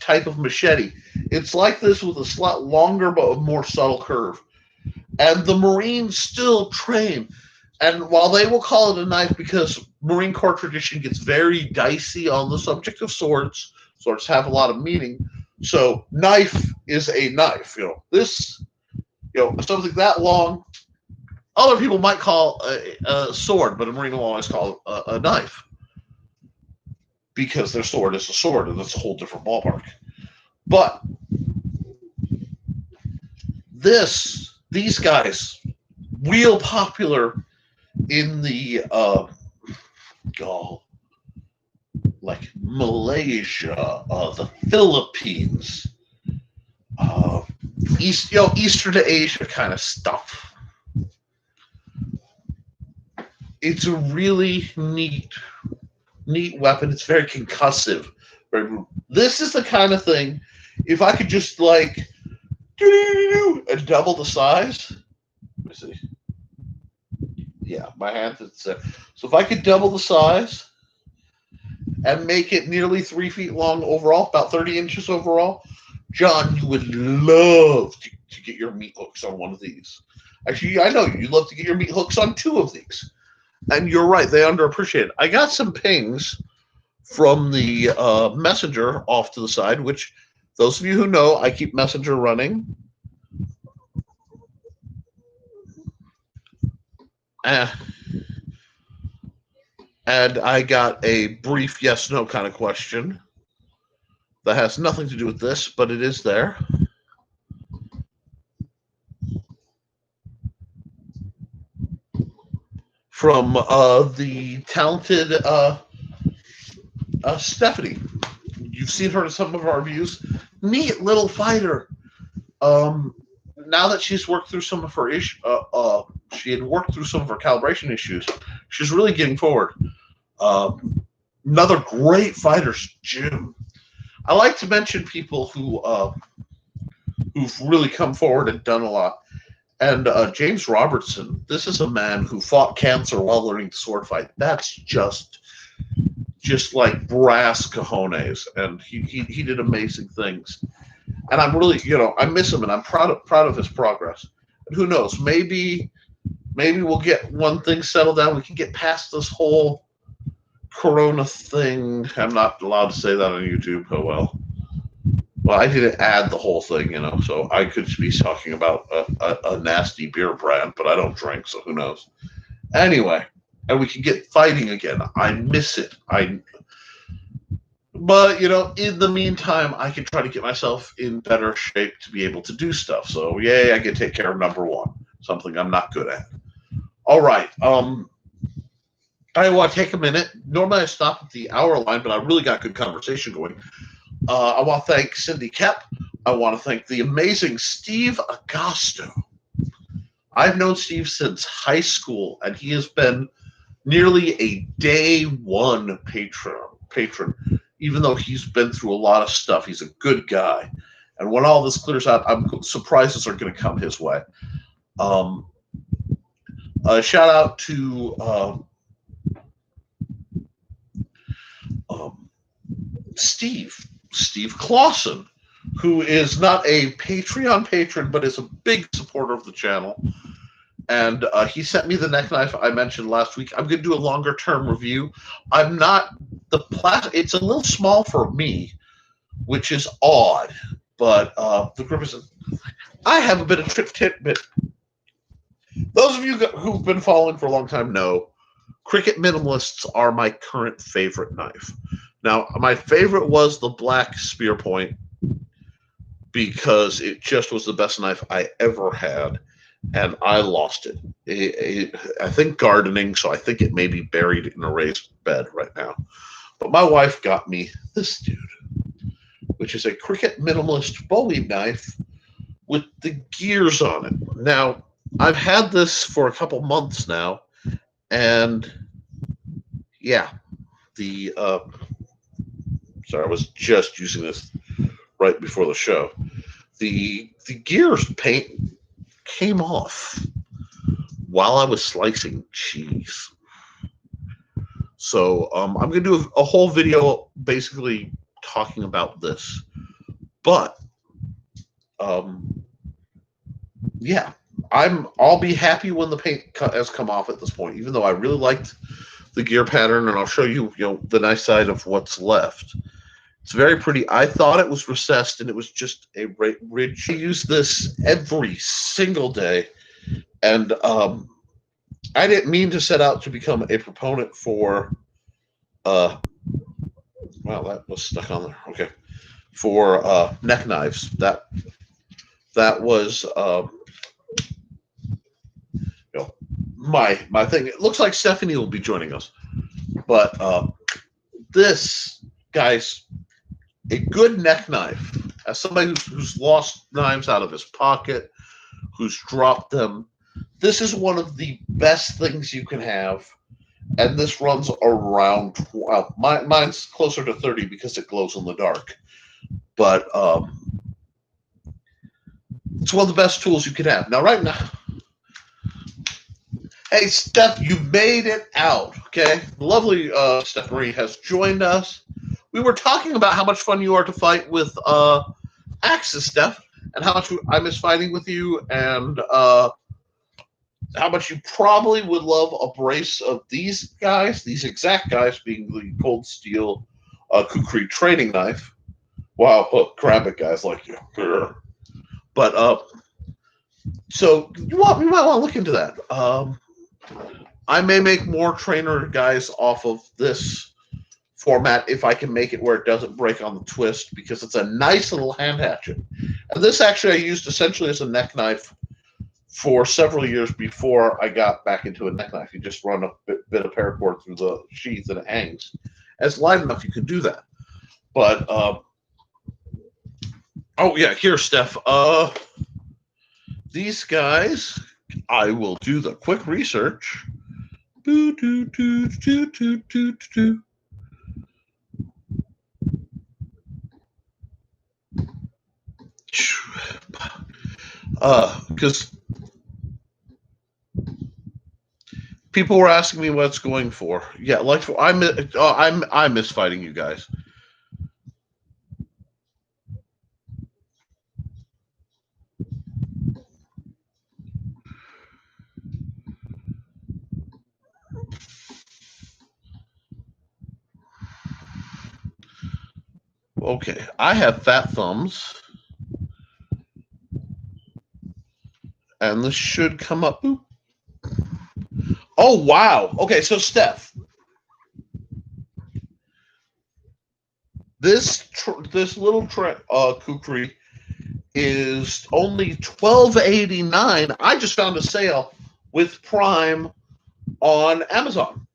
type of machete. It's like this with a slight longer but more subtle curve. And the Marines still train. And while they will call it a knife because Marine Corps tradition gets very dicey on the subject of swords, swords have a lot of meaning. So knife is a knife. This, something that long, other people might call a sword, but a Marine will always call it a knife because their sword is a sword, and that's a whole different ballpark. But these guys, real popular in the like Malaysia, the Philippines, Eastern Asia kind of stuff. It's a really neat weapon. It's very concussive. This is the kind of thing, if I could just and double the size. Let me see. Yeah, my hand is there. So if I could double the size and make it nearly 3 feet long overall, about 30 inches overall, John, you would love to get your meat hooks on one of these. Actually, I know you'd love to get your meat hooks on 2 of these. And you're right, they underappreciate it. I got some pings from the Messenger off to the side, which those of you who know, I keep Messenger running. And I got a brief yes-no kind of question that has nothing to do with this, but it is there. From the talented Stephanie. You've seen her in some of our reviews. Neat little fighter. Now that she's worked through some of her issues, she had worked through some of her calibration issues. She's really getting forward. Another great fighter, Jim. I like to mention people who've really come forward and done a lot. And James Robertson, this is a man who fought cancer while learning to sword fight. That's just like brass cojones, and he did amazing things. And I'm really, I miss him, and I'm proud of his progress. And who knows? Maybe we'll get one thing settled down. We can get past this whole Corona thing. I'm not allowed to say that on YouTube. Oh well. Well, I didn't add the whole thing, so I could be talking about a nasty beer brand, but I don't drink, so who knows. Anyway, and we can get fighting again. I miss it. But, in the meantime, I can try to get myself in better shape to be able to do stuff. So, yay, I can take care of number one, something I'm not good at. All right. I want to take a minute. Normally I stop at the hour line, but I really got good conversation going. I want to thank Cindy Kep. I want to thank the amazing Steve Agosto. I've known Steve since high school, and he has been nearly a day one patron, even though he's been through a lot of stuff. He's a good guy. And when all this clears out, surprises are going to come his way. Shout out to Steve Clausen, who is not a Patreon patron, but is a big supporter of the channel. And he sent me the neck knife I mentioned last week. I'm going to do a longer term review. I'm not it's a little small for me, which is odd. But the grip is. I have a bit of tidbit. Those of you who've been following for a long time know Cricut Minimalists are my current favorite knife. Now, my favorite was the black spear point because it just was the best knife I ever had, and I lost it. I think gardening, so I think it may be buried in a raised bed right now. But my wife got me this dude, which is a Cricut Minimalist Bowie knife with the gears on it. Now, I've had this for a couple months now, and yeah, sorry, I was just using this right before the show. The gears paint came off while I was slicing cheese. So I'm going to do a whole video basically talking about this. But yeah, I'll be happy when the paint has come off at this point, even though I really liked the gear pattern, and I'll show you, the nice side of what's left. It's very pretty. I thought it was recessed, and it was just a ridge. I use this every single day, and I didn't mean to set out to become a proponent for. Wow, that was stuck on there. Okay, for neck knives. That was my thing. It looks like Stephanie will be joining us, but this, guys, a good neck knife, as somebody who's lost knives out of his pocket, who's dropped them, this is one of the best things you can have. And this runs around, well, mine's closer to 30 because it glows in the dark. But it's one of the best tools you can have. Now, right now, hey, Steph, you made it out, okay? The lovely Steph Marie has joined us. We were talking about how much fun you are to fight with Axis, Steph, and how much I miss fighting with you, and how much you probably would love a brace of these guys, these exact guys, being the Cold Steel Kukri training knife. Wow, grab it, guys, like you. But so you might want to look into that. I may make more trainer guys off of this format if I can make it where it doesn't break on the twist, because it's a nice little hand hatchet. And this actually I used essentially as a neck knife for several years before I got back into a neck knife. You just run a bit of paracord through the sheath and it hangs. And it's light enough you can do that. But oh yeah, here, Steph. These guys, I will do the quick research. Because people were asking me what it's going for. Yeah, like I miss fighting you guys. Okay, I have fat thumbs. And this should come up. Boop. Oh, wow. Okay, so Steph, this little kukri is only $12.89. I just found a sale with Prime on Amazon.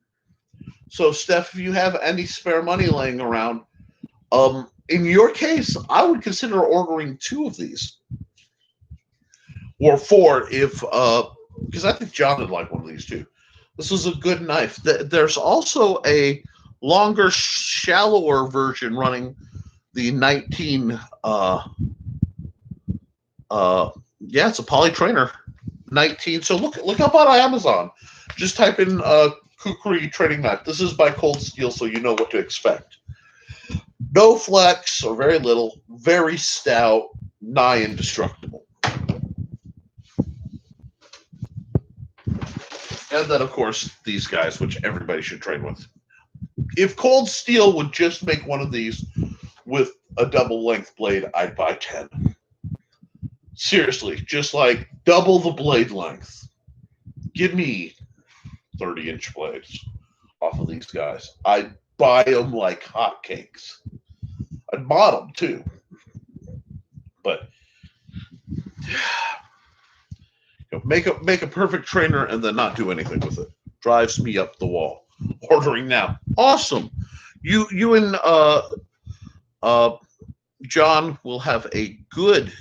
So, Steph, if you have any spare money laying around, in your case, I would consider ordering 2 of these, or 4 if because I think John would like one of these too. This is a good knife. There's also a longer, shallower version running the 19. It's a Poly Trainer 19. So look up on Amazon. Just type in kukri training knife. This is by Cold Steel, so you know what to expect. No flex or very little. Very stout, nigh indestructible. And then, of course, these guys, which everybody should train with. If Cold Steel would just make one of these with a double length blade, I'd buy 10. Seriously, just like double the blade length. Give me 30-inch blades off of these guys. I'd buy them like hotcakes. I'd mod them too. But make a perfect trainer and then not do anything with it. Drives me up the wall. Ordering now. Awesome. You and John will have a good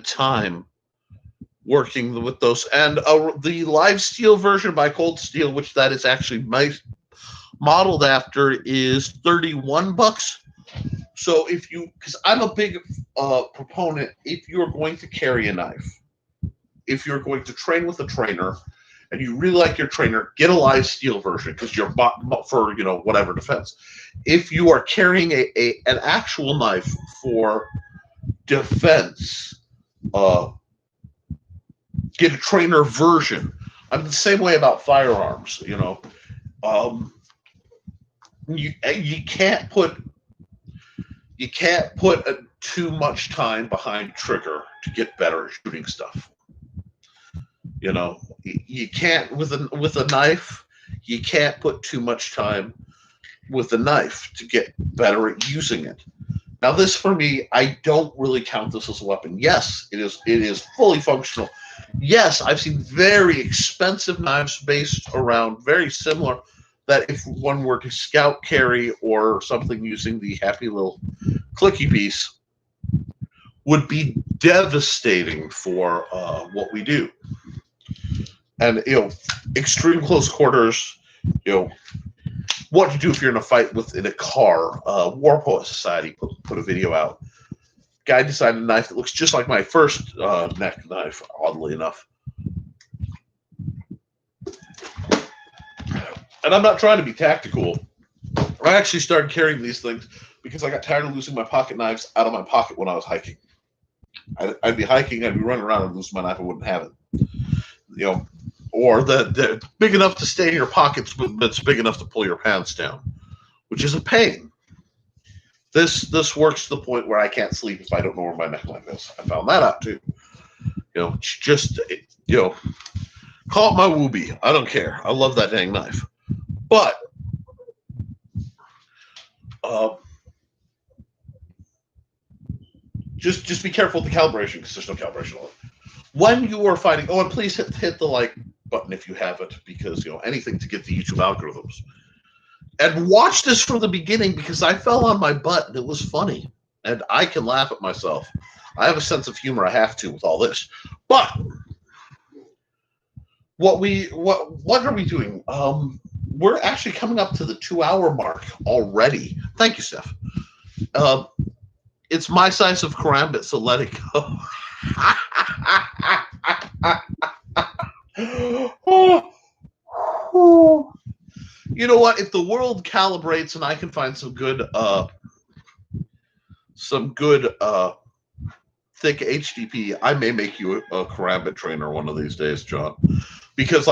time working with those. And the Live Steel version by Cold Steel, which that is actually modeled after, is $31. So because I'm a big proponent, if you're going to carry a knife, if you're going to train with a trainer, and you really like your trainer, get a Live Steel version because you're bought for whatever defense. If you are carrying an actual knife for defense, get a trainer version. I'm the same way about firearms. You can't put too much time behind trigger to get better at shooting stuff. You can't with a knife. You can't put too much time with a knife to get better at using it. Now, this for me, I don't really count this as a weapon. Yes, it is fully functional. Yes, I've seen very expensive knives based around very similar that if one were to scout carry or something using the happy little clicky piece would be devastating for what we do. And, extreme close quarters, what to do if you're in a fight in a car. War Poet Society put a video out. Guy designed a knife that looks just like my first neck knife, oddly enough. And I'm not trying to be tactical. I actually started carrying these things because I got tired of losing my pocket knives out of my pocket when I was hiking. I'd be hiking, I'd be running around and lose my knife, I wouldn't have it. Or they're big enough to stay in your pockets, but it's big enough to pull your pants down, which is a pain. This works to the point where I can't sleep if I don't know where my neckline is. I found that out too. Call it my Wooby. I don't care. I love that dang knife. But just be careful with the calibration because there's no calibration on it. When you are fighting, and please hit the like button if you haven't, because anything to get the YouTube algorithms. And watch this from the beginning because I fell on my butt and it was funny, and I can laugh at myself. I have a sense of humor. I have to with all this. But what are we doing? We're actually coming up to the 2-hour mark already. Thank you, Steph. It's my size of karambit, so let it go. You know what? If the world calibrates and I can find some good thick HDP, I may make you a karambit trainer one of these days, John. Because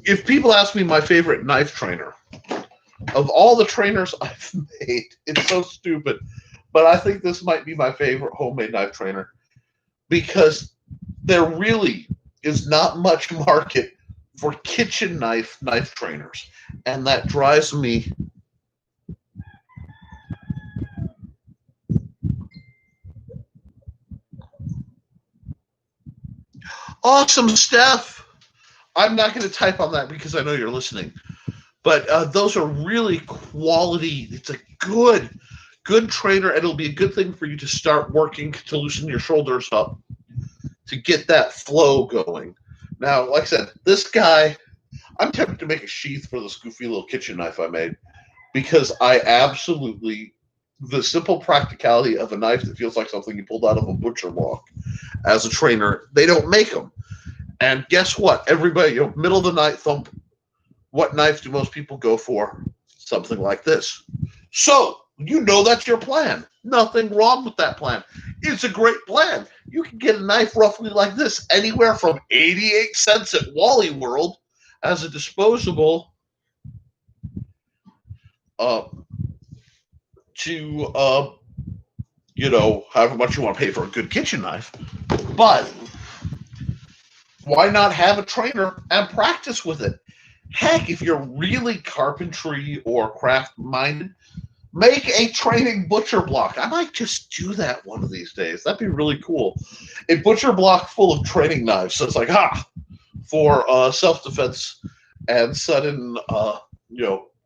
if people ask me my favorite knife trainer of all the trainers I've made, it's so stupid. but I think this might be my favorite homemade knife trainer because there really is not much market for kitchen knife trainers, and that drives me. Awesome, Steph. I'm not going to type on that because I know you're listening. But those are really quality. It's a good trainer, and it'll be a good thing for you to start working to loosen your shoulders up to get that flow going. Now, like I said, this guy, I'm tempted to make a sheath for this goofy little kitchen knife I made because I absolutely the simple practicality of a knife that feels like something you pulled out of a butcher block. As a trainer, they don't make them. And guess what? Everybody, middle of the night thump. What knife do most people go for? Something like this. So, that's your plan. Nothing wrong with that plan. It's a great plan. You can get a knife roughly like this anywhere from 88 cents at Wally World as a disposable to, however much you want to pay for a good kitchen knife. But why not have a trainer and practice with it? Heck, if you're really carpentry or craft minded, make a training butcher block. I might just do that one of these days. That'd be really cool. A butcher block full of training knives. So it's like, for self-defense and sudden,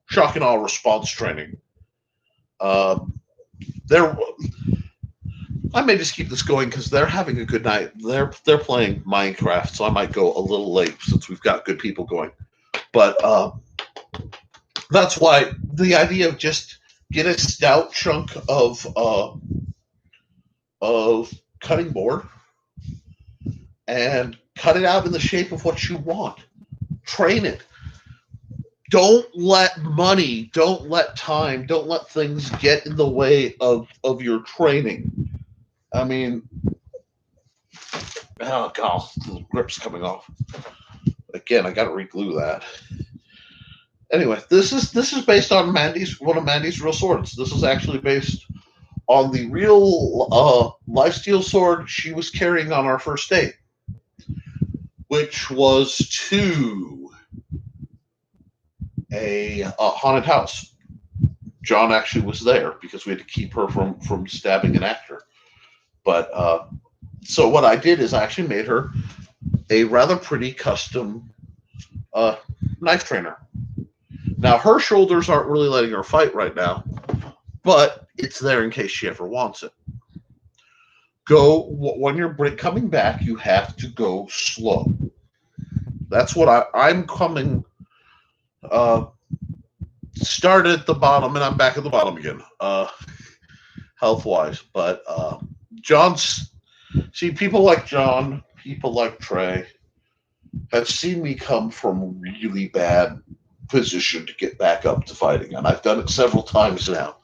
shock and awe response training. There, I may just keep this going because they're having a good night. They're playing Minecraft, so I might go a little late since we've got good people going. But that's why the idea of just get a stout chunk of cutting board and cut it out in the shape of what you want. Train it. Don't let money, don't let time, don't let things get in the way of your training. I mean, oh god, the grip's coming off. Again, I got to re-glue that. Anyway, this is based on one of Mandy's real swords. This is actually based on the real lifesteal sword she was carrying on our first date, which was to a haunted house. John actually was there because we had to keep her from stabbing an actor. But so what I did is I actually made her a rather pretty custom knife trainer. Now, her shoulders aren't really letting her fight right now, but it's there in case she ever wants it. When you're coming back, you have to go slow. That's what I'm coming. Started at the bottom, and I'm back at the bottom again, health-wise. But people like John, people like Trey, have seen me come from really bad position to get back up to fighting, and I've done it several times now.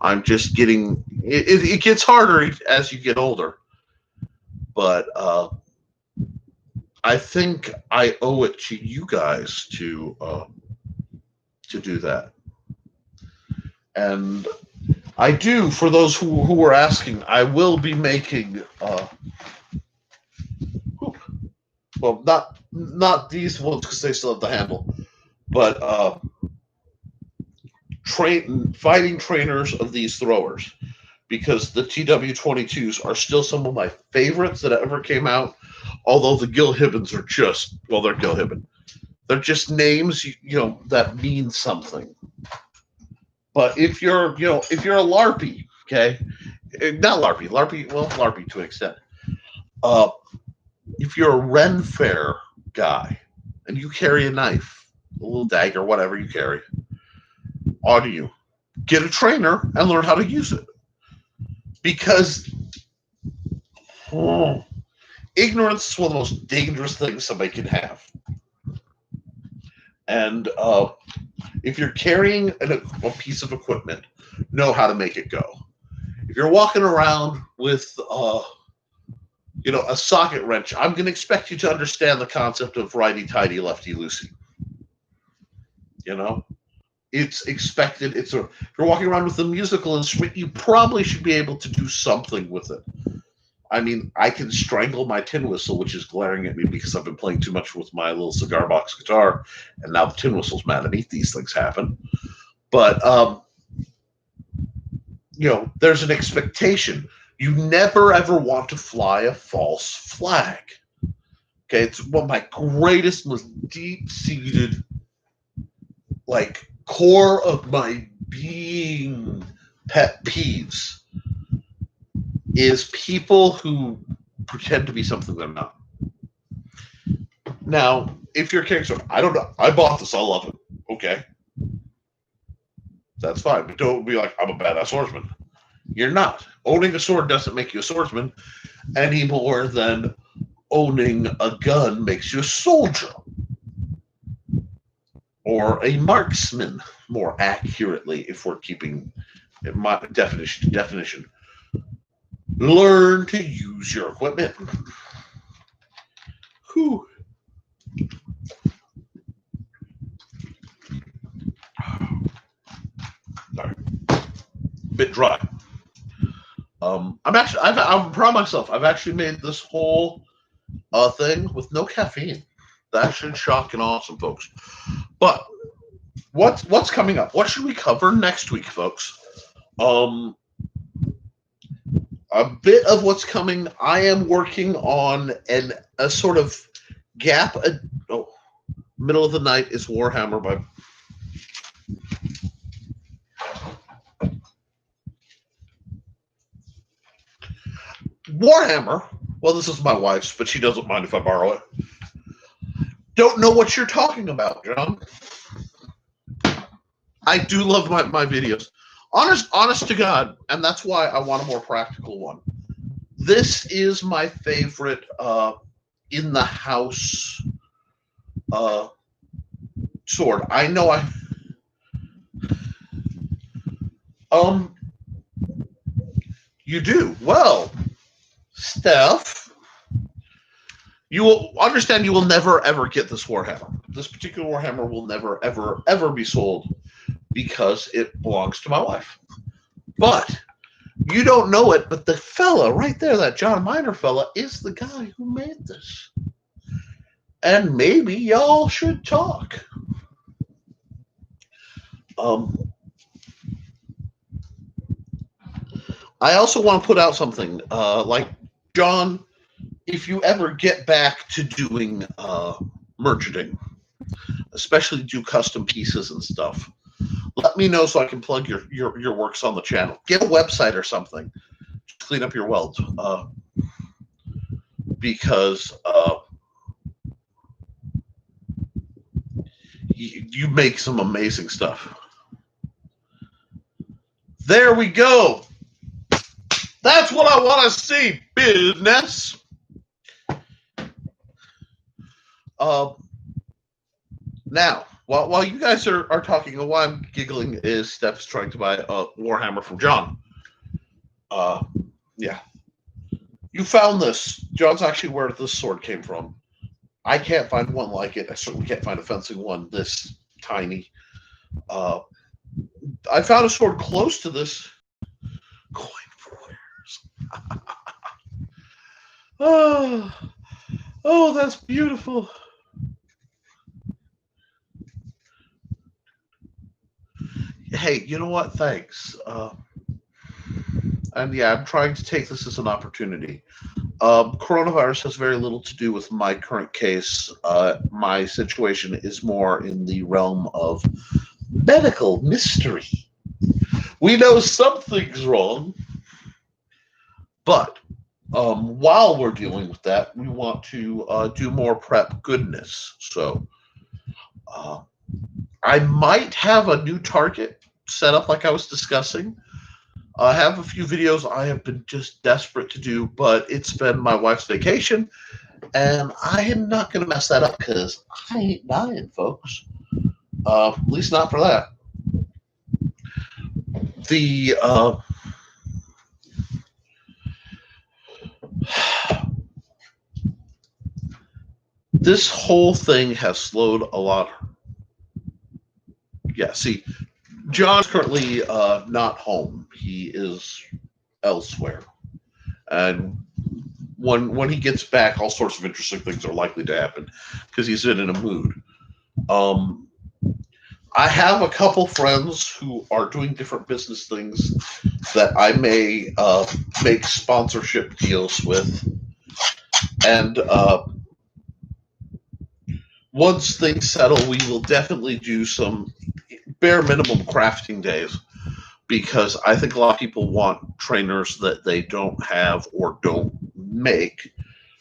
I'm just getting it gets harder as you get older, but I think I owe it to you guys to do that. And I do, for those who were asking, I will be making well, not these ones because they still have the handle, but fighting trainers of these throwers, because the TW22s are still some of my favorites that ever came out. Although the Gil Hibbins are just, they're Gil Hibbin. They're just names, that mean something. But if you're a LARPy, okay, not LARPy to an extent. If you're a Ren Fair guy and you carry a knife, a little dagger, whatever you carry, on you, get a trainer and learn how to use it. Because ignorance is one of the most dangerous things somebody can have. And if you're carrying a piece of equipment, know how to make it go. If you're walking around with a socket wrench, I'm going to expect you to understand the concept of righty-tighty, lefty-loosey. it's expected. If you're walking around with a musical instrument, you probably should be able to do something with it. I mean, I can strangle my tin whistle, which is glaring at me because I've been playing too much with my little cigar box guitar, and now the tin whistle's mad at me. These things happen. But, there's an expectation. You never, ever want to fly a false flag. Okay, it's one of my greatest, most deep-seated, core of my being pet peeves is people who pretend to be something they're not. Now, if you're a character, I don't know, I bought this, I love it. Okay. That's fine, but don't be like, I'm a badass swordsman. You're not. Owning a sword doesn't make you a swordsman any more than owning a gun makes you a soldier. Or a marksman, more accurately, if we're keeping my definition. Learn to use your equipment. Whew. Sorry. Bit dry. I'm proud of myself. I've actually made this whole thing with no caffeine. That should shock and awesome, folks. But what's coming up? What should we cover next week, folks? A bit of what's coming. I am working on a sort of gap. Middle of the Night is Warhammer by Warhammer. Well, this is my wife's, but she doesn't mind if I borrow it. Don't know what you're talking about, John. I do love my videos. Honest to God, and that's why I want a more practical one. This is my favorite in the house sword. I know you do. Well, Steph, you will understand you will never ever get this Warhammer. This particular Warhammer will never ever ever be sold because it belongs to my wife. But you don't know it, but the fella right there, that John Miner fella, is the guy who made this. And maybe y'all should talk. I also want to put out something. John, if you ever get back to doing merchanting, especially do custom pieces and stuff, let me know so I can plug your works on the channel. Get a website or something to clean up your weld. Because you make some amazing stuff. There we go. That's what I want to see, business. Now, while you guys are talking, why I'm giggling is Steph's trying to buy a Warhammer from John. Yeah. You found this. John's actually where this sword came from. I can't find one like it. I certainly can't find a fencing one this tiny. I found a sword close to this. Coin for wares. Oh, that's beautiful. Hey, you know what? Thanks. And yeah, I'm trying to take this as an opportunity. Coronavirus has very little to do with my current case. My situation is more in the realm of medical mystery. We know something's wrong, but while we're dealing with that, we want to do more prep goodness. So I might have a new target set up like I was discussing. I have a few videos I have been just desperate to do, but it's been my wife's vacation, and I am not going to mess that up because I ain't dying, folks. At least not for that. This whole thing has slowed a lot. Yeah, see, John's currently not home. He is elsewhere, and when he gets back, all sorts of interesting things are likely to happen because he's been in a mood. Um, I have a couple friends who are doing different business things that I may make sponsorship deals with, and once things settle, we will definitely do some bare minimum crafting days because I think a lot of people want trainers that they don't have or don't make.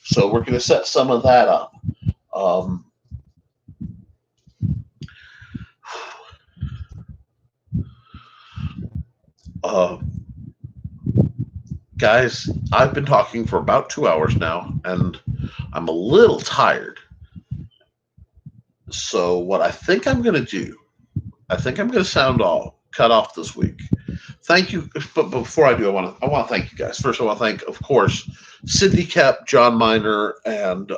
So we're going to set some of that up. Um, uh, Guys, I've been talking for about 2 hours now, and I'm a little tired. So what I think I'm going to do, I think I'm going to sound all cut off this week. Thank you, but before I do, I want to thank you guys. First, I want to thank, of course, Sydney Kep, John Miner, and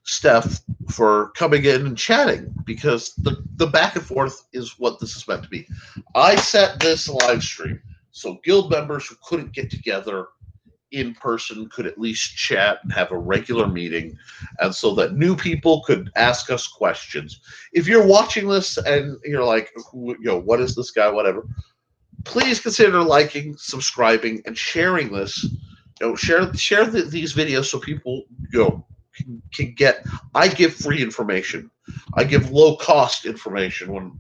Steph for coming in and chatting because the back and forth is what this is meant to be. I set this live stream so guild members who couldn't get together in person could at least chat and have a regular meeting, and so that new people could ask us questions. If you're watching this and you're like, what is this guy, whatever, please consider liking, subscribing, and sharing this. Share these videos so people can get. I give free information. I give low cost information when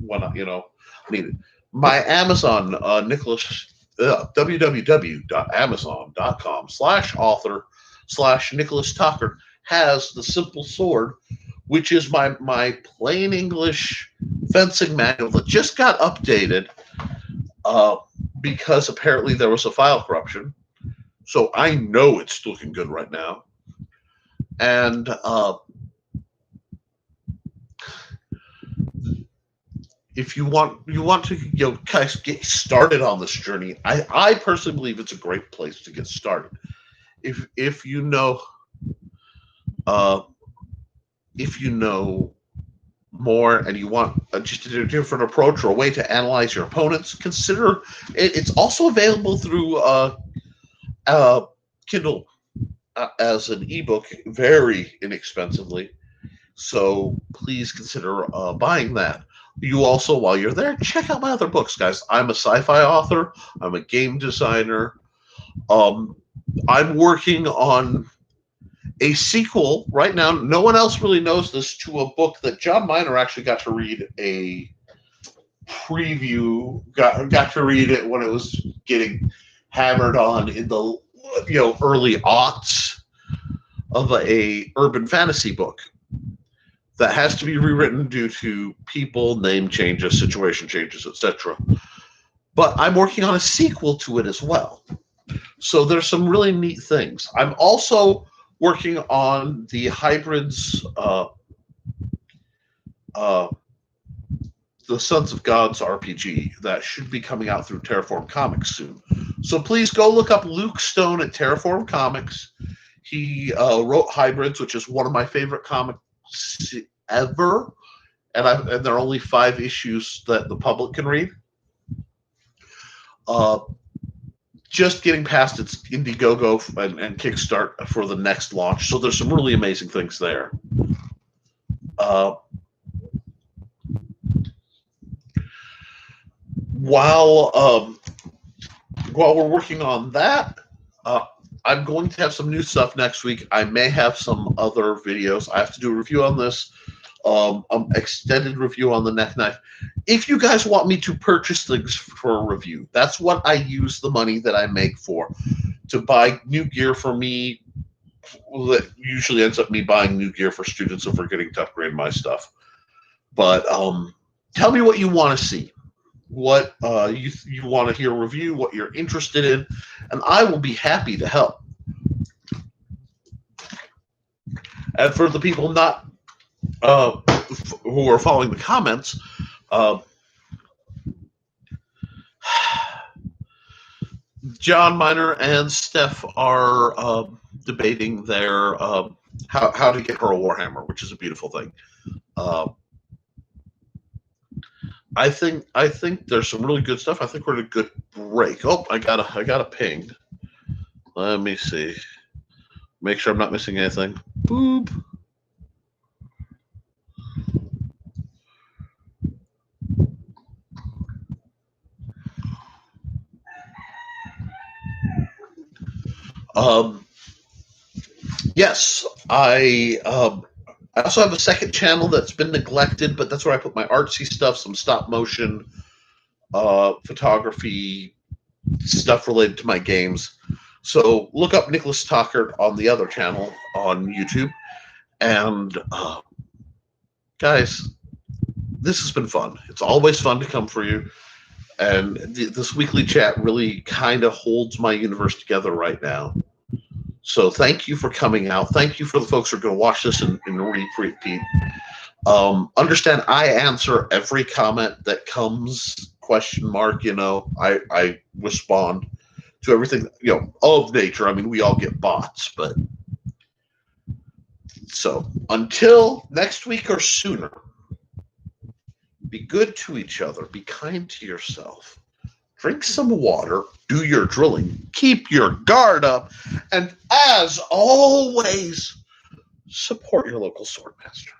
needed. My Amazon, Nicholas, www.amazon.com/author/Nicholas Tucker has the Simple Sword, which is my plain English fencing manual that just got updated because apparently there was a file corruption. So I know it's looking good right now. And if you want to guys get started on this journey, I personally believe it's a great place to get started. If you know more and you want just a different approach or a way to analyze your opponents, consider it. It's also available through Kindle as an ebook very inexpensively. So please consider buying that. You also, while you're there, check out my other books, guys. I'm a sci-fi author. I'm a game designer. I'm working on a sequel right now. No one else really knows this, to a book that John Miner actually got to read a preview. Got to read it when it was getting hammered on in the early aughts of a urban fantasy book that has to be rewritten due to people, name changes, situation changes, etc. But I'm working on a sequel to it as well. So there's some really neat things. I'm also working on the Hybrids, the Sons of Gods RPG that should be coming out through Terraform Comics soon. So please go look up Luke Stone at Terraform Comics. He wrote Hybrids, which is one of my favorite comics ever, and there are only 5 issues that the public can read. Just getting past its Indiegogo and Kickstart for the next launch, so there's some really amazing things there. While we're working on that, I'm going to have some new stuff next week. I may have some other videos. I have to do a review on this, extended review on the neck knife. If you guys want me to purchase things for a review, that's what I use the money that I make for, to buy new gear for me. That usually ends up me buying new gear for students if we're getting to upgrade my stuff. But tell me what you want to see, what you want to hear review, what you're interested in, and I will be happy to help. And for the people not who are following the comments, John Miner and Steph are debating their how to get her a Warhammer, which is a beautiful thing. I think there's some really good stuff. I think we're at a good break. Oh, I got a ping. Let me see. Make sure I'm not missing anything. Boop. Um, yes, I also have a second channel that's been neglected, but that's where I put my artsy stuff, some stop motion, photography stuff related to my games. So look up Nicholas Tockert on the other channel on YouTube. And guys, this has been fun. It's always fun to come for you. And this weekly chat really kind of holds my universe together right now. So thank you for coming out. Thank you for the folks who are going to watch this and repeat. Understand I answer every comment that comes, question mark, I respond to everything, of nature. I mean, we all get bots, but so until next week or sooner, be good to each other, be kind to yourself, drink some water, do your drilling, keep your guard up, and as always, support your local swordmaster.